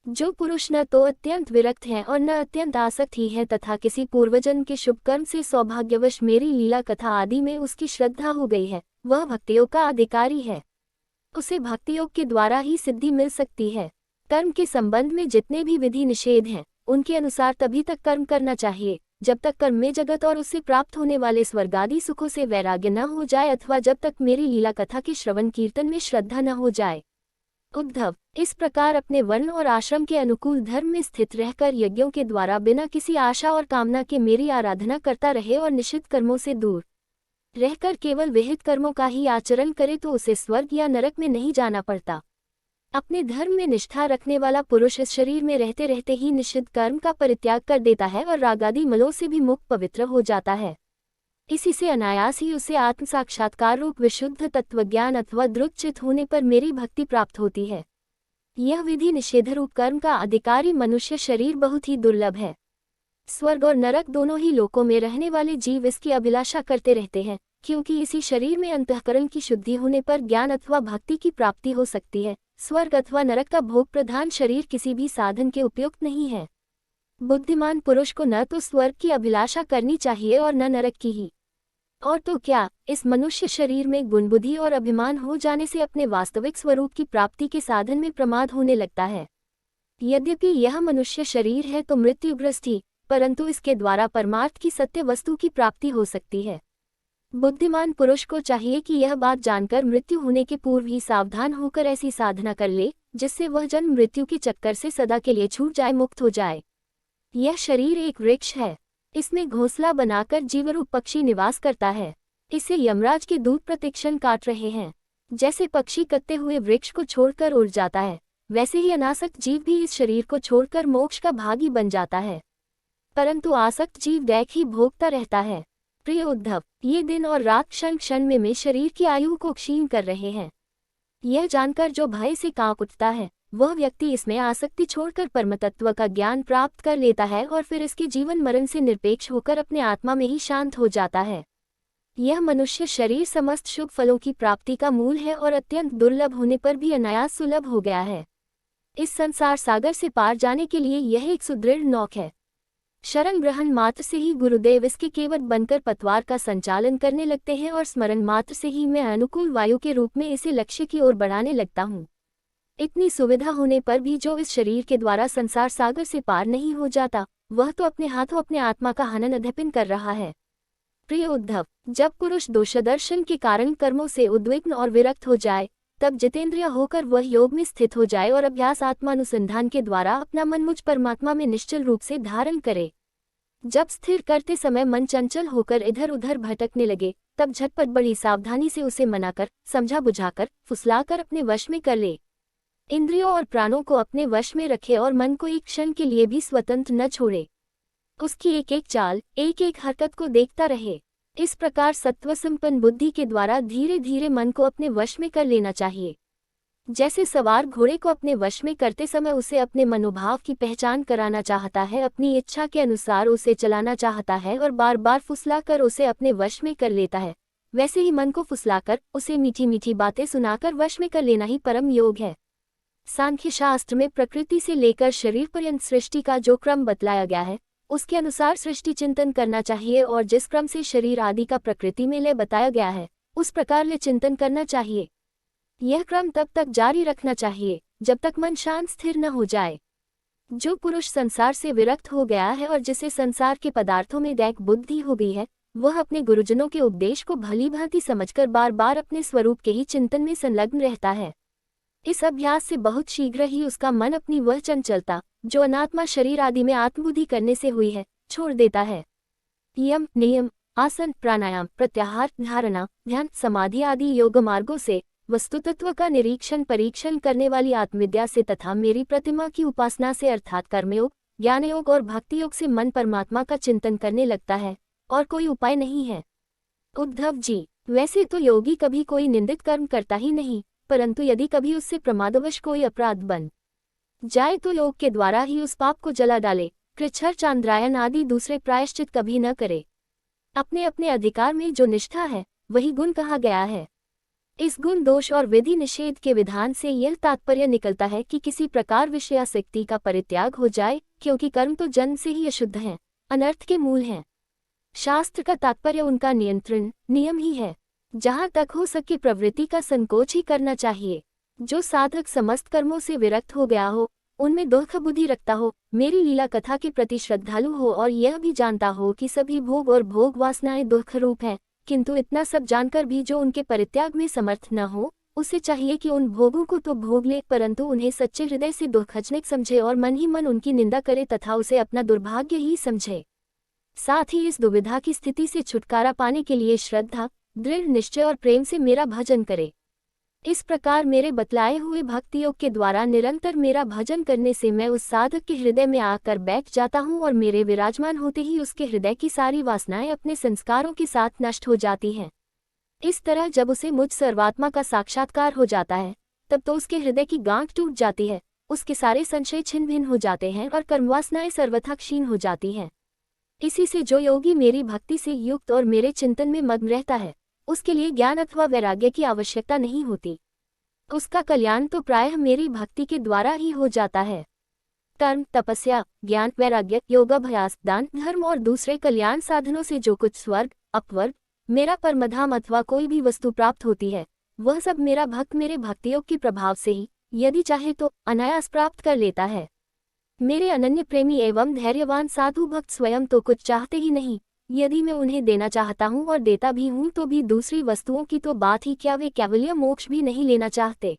जो पुरुष न तो अत्यंत विरक्त हैं और न अत्यंत आसक्त ही है तथा किसी पूर्वजन्म के शुभ कर्म से सौभाग्यवश मेरी लीला कथा आदि में उसकी श्रद्धा हो गई है, वह भक्तियोग का अधिकारी है। उसे भक्तियोग के द्वारा ही सिद्धि मिल सकती है। कर्म के संबंध में जितने भी विधि निषेध हैं, उनके अनुसार तभी तक कर्म करना चाहिए जब तक कर्म में जगत और उससे प्राप्त होने वाले स्वर्गादि सुखों से वैराग्य न हो जाए अथवा जब तक मेरी लीला कथा के श्रवण कीर्तन में श्रद्धा न हो जाए। उद्धव, इस प्रकार अपने वर्ण और आश्रम के अनुकूल धर्म में स्थित रहकर यज्ञों के द्वारा बिना किसी आशा और कामना के मेरी आराधना करता रहे और निषिद्ध कर्मों से दूर रहकर केवल विहित कर्मों का ही आचरण करे तो उसे स्वर्ग या नरक में नहीं जाना पड़ता। अपने धर्म में निष्ठा रखने वाला पुरुष इस शरीर में रहते रहते ही निषिद्ध कर्म का परित्याग कर देता है और रागादि मलों से भी मुक्त पवित्र हो जाता है। इसी से अनायास ही उसे आत्म साक्षात्कार रूप विशुद्ध तत्वज्ञान अथवा द्रुतचित होने पर मेरी भक्ति प्राप्त होती है। यह विधि निषेध रूप कर्म का अधिकारी मनुष्य शरीर बहुत ही दुर्लभ है। स्वर्ग और नरक दोनों ही लोकों में रहने वाले जीव इसकी अभिलाषा करते रहते हैं, क्योंकि इसी शरीर में अंतःकरण की शुद्धि होने पर ज्ञान अथवा भक्ति की प्राप्ति हो सकती है। स्वर्ग अथवा नरक का भोग प्रधान शरीर किसी भी साधन के उपयुक्त नहीं है। बुद्धिमान पुरुष को न तो स्वर्ग की अभिलाषा करनी चाहिए और न नरक की ही। और तो क्या, इस मनुष्य शरीर में गुणबुद्धि और अभिमान हो जाने से अपने वास्तविक स्वरूप की प्राप्ति के साधन में प्रमाद होने लगता है। यद्यपि यह मनुष्य शरीर है तो मृत्युग्रस्त ही, परंतु इसके द्वारा परमार्थ की सत्य वस्तु की प्राप्ति हो सकती है। बुद्धिमान पुरुष को चाहिए कि यह बात जानकर मृत्यु होने के पूर्व ही सावधान होकर ऐसी साधना कर ले जिससे वह जन्म मृत्यु के चक्कर से सदा के लिए छूट जाए, मुक्त हो जाए। यह शरीर एक वृक्ष है, इसमें घोंसला बनाकर जीवरूप पक्षी निवास करता है। इसे यमराज के दूत प्रतिक्षण काट रहे हैं। जैसे पक्षी कटते हुए वृक्ष को छोड़कर उड़ जाता है, वैसे ही अनासक्त जीव भी इस शरीर को छोड़कर मोक्ष का भागी बन जाता है, परंतु आसक्त जीव दैख ही भोगता रहता है। प्रिय उद्धव, ये दिन और रात क्षण क्षण में शरीर की आयु को क्षीण कर रहे हैं। यह जानकर जो भय से कांप उठता है, वह व्यक्ति इसमें आसक्ति छोड़कर परमतत्व का ज्ञान प्राप्त कर लेता है और फिर इसके जीवन मरण से निरपेक्ष होकर अपने आत्मा में ही शांत हो जाता है। यह मनुष्य शरीर समस्त शुभ फलों की प्राप्ति का मूल है और अत्यंत दुर्लभ होने पर भी अनायास सुलभ हो गया है। इस संसार सागर से पार जाने के लिए यह एक सुदृढ़ नौक है। शरण ग्रहण मात्र से ही गुरुदेव इसके केवट बनकर पतवार का संचालन करने लगते हैं और स्मरण मात्र से ही मैं अनुकूल वायु के रूप में इसे लक्ष्य की ओर बढ़ाने लगता हूँ। इतनी सुविधा होने पर भी जो इस शरीर के द्वारा संसार सागर से पार नहीं हो जाता, वह तो अपने हाथों अपने आत्मा का हनन अध्ययन कर रहा है। प्रिय उद्धव, जब पुरुष दोषदर्शन के कारण कर्मों से उद्विग्न और विरक्त हो जाए, तब जितेंद्रिय होकर वह योग में स्थित हो जाए और अभ्यास आत्मानुसंधान के द्वारा अपना मन मुझ परमात्मा में निश्चल रूप से धारण करे। जब स्थिर करते समय मन चंचल होकर इधर उधर भटकने लगे, तब झटपट बड़ी सावधानी से उसे मनाकर, समझा बुझाकर, फुसलाकर अपने वश में कर ले। इंद्रियों और प्राणों को अपने वश में रखे और मन को एक क्षण के लिए भी स्वतंत्र न छोड़े। उसकी एक एक चाल, एक एक हरकत को देखता रहे। इस प्रकार सत्वसंपन्न बुद्धि के द्वारा धीरे धीरे मन को अपने वश में कर लेना चाहिए। जैसे सवार घोड़े को अपने वश में करते समय उसे अपने मनोभाव की पहचान कराना चाहता है, अपनी इच्छा के अनुसार उसे चलाना चाहता है और बार बार फुसलाकर उसे अपने वश में कर लेता है, वैसे ही मन को फुसलाकर उसे मीठी मीठी बातें सुनाकर वश में कर लेना ही परम योग है। सांख्य शास्त्र में प्रकृति से लेकर शरीर पर्यंत सृष्टि का जो क्रम बतलाया गया है, उसके अनुसार सृष्टि चिंतन करना चाहिए और जिस क्रम से शरीर आदि का प्रकृति में लय बताया गया है, उस प्रकार लय चिंतन करना चाहिए। यह क्रम तब तक जारी रखना चाहिए जब तक मन शांत स्थिर न हो जाए। जो पुरुष संसार से विरक्त हो गया है और जिसे संसार के पदार्थों में दैक बुद्धि हो गई है, वह अपने गुरुजनों के उपदेश को भली भांति समझकर बार बार अपने स्वरूप के ही चिंतन में संलग्न रहता है। इस अभ्यास से बहुत शीघ्र ही उसका मन अपनी वह चंचलता, जो अनात्मा शरीर आदि में आत्मबुद्धि करने से हुई है, छोड़ देता है। यम, नियम, आसन, प्राणायाम, प्रत्याहार, धारणा, ध्यान, समाधि आदि योग मार्गों से वस्तुतत्व का निरीक्षण परीक्षण करने वाली आत्मविद्या से तथा मेरी प्रतिमा की उपासना से अर्थात कर्मयोग, ज्ञानयोग और भक्ति योग से मन परमात्मा का चिंतन करने लगता है, और कोई उपाय नहीं है। उद्धव जी, वैसे तो योगी कभी कोई निंदित कर्म करता ही नहीं, परंतु यदि कभी उससे प्रमादवश कोई अपराध बन जाए तो योग के द्वारा ही उस पाप को जला डाले। कृच्छ्र, चांद्रायन आदि दूसरे प्रायश्चित कभी न करे। अपने अपने अधिकार में जो निष्ठा है वही गुण कहा गया है। इस गुण दोष और विधि निषेध के विधान से यह तात्पर्य निकलता है कि किसी प्रकार विषयासक्ति का परित्याग हो जाए, क्योंकि कर्म तो जन्म से ही अशुद्ध हैं, अनर्थ के मूल हैं। शास्त्र का तात्पर्य उनका नियंत्रण नियम ही है। जहाँ तक हो सके प्रवृत्ति का संकोच ही करना चाहिए। जो साधक समस्त कर्मों से विरक्त हो गया हो, उनमें दुख बुद्धि रखता हो, मेरी लीला कथा के प्रति श्रद्धालु हो और यह भी जानता हो कि सभी भोग और भोग वासनाएं दुख रूप हैं, किंतु इतना सब जानकर भी जो उनके परित्याग में समर्थ न हो, उसे चाहिए कि उन भोगों को तो भोग ले, परंतु उन्हें सच्चे हृदय से दुखजनक समझे और मन ही मन उनकी निंदा करे तथा उसे अपना दुर्भाग्य ही समझे। साथ ही इस दुविधा की स्थिति से छुटकारा पाने के लिए श्रद्धा, दृढ़ निश्चय और प्रेम से मेरा भजन करे। इस प्रकार मेरे बतलाए हुए भक्ति योग के द्वारा निरंतर मेरा भजन करने से मैं उस साधक के हृदय में आकर बैठ जाता हूँ और मेरे विराजमान होते ही उसके हृदय की सारी वासनाएं अपने संस्कारों के साथ नष्ट हो जाती हैं। इस तरह जब उसे मुझ सर्वात्मा का साक्षात्कार हो जाता है, तब तो उसके हृदय की गांठ टूट जाती है, उसके सारे संशय छिन्न भिन्न हो जाते हैं और कर्मवासनाएं सर्वथा क्षीण हो जाती हैं। इसी से जो योगी मेरी भक्ति से युक्त और मेरे चिंतन में मग्न रहता है, उसके लिए ज्ञान अथवा वैराग्य की आवश्यकता नहीं होती। उसका कल्याण तो प्रायः मेरी भक्ति के द्वारा ही हो जाता है। कर्म, तपस्या, ज्ञान, वैराग्य, योगाभ्यास, दान, धर्म और दूसरे कल्याण साधनों से जो कुछ स्वर्ग, अपवर्ग, मेरा परमधाम अथवा कोई भी वस्तु प्राप्त होती है, वह सब मेरा भक्त मेरे भक्तियोग के प्रभाव से ही, यदि चाहे तो, अनायास प्राप्त कर लेता है। मेरे अनन्य प्रेमी एवं धैर्यवान साधु भक्त स्वयं तो कुछ चाहते ही नहीं। यदि मैं उन्हें देना चाहता हूँ और देता भी हूँ तो भी दूसरी वस्तुओं की तो बात ही क्या, वे केवल मोक्ष भी नहीं लेना चाहते।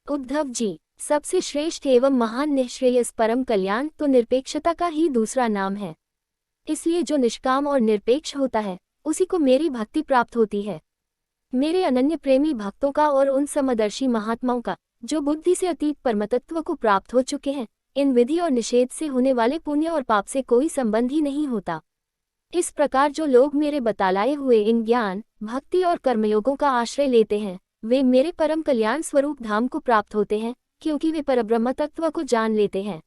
उद्धव जी, सबसे श्रेष्ठ एवं महान निःश्रेयस परम कल्याण तो निरपेक्षता का ही दूसरा नाम है। इसलिए जो निष्काम और निरपेक्ष होता है, उसी को मेरी भक्ति प्राप्त होती है। मेरे अनन्य प्रेमी भक्तों का और उन समदर्शी महात्माओं का, जो बुद्धि से अतीत परमतत्व को प्राप्त हो चुके हैं, इन विधि और निषेध से होने वाले पुण्य और पाप से कोई संबंध ही नहीं होता। इस प्रकार जो लोग मेरे बतलाए हुए इन ज्ञान, भक्ति और कर्मयोगों का आश्रय लेते हैं, वे मेरे परम कल्याण स्वरूप धाम को प्राप्त होते हैं, क्योंकि वे परब्रह्म तत्व को जान लेते हैं।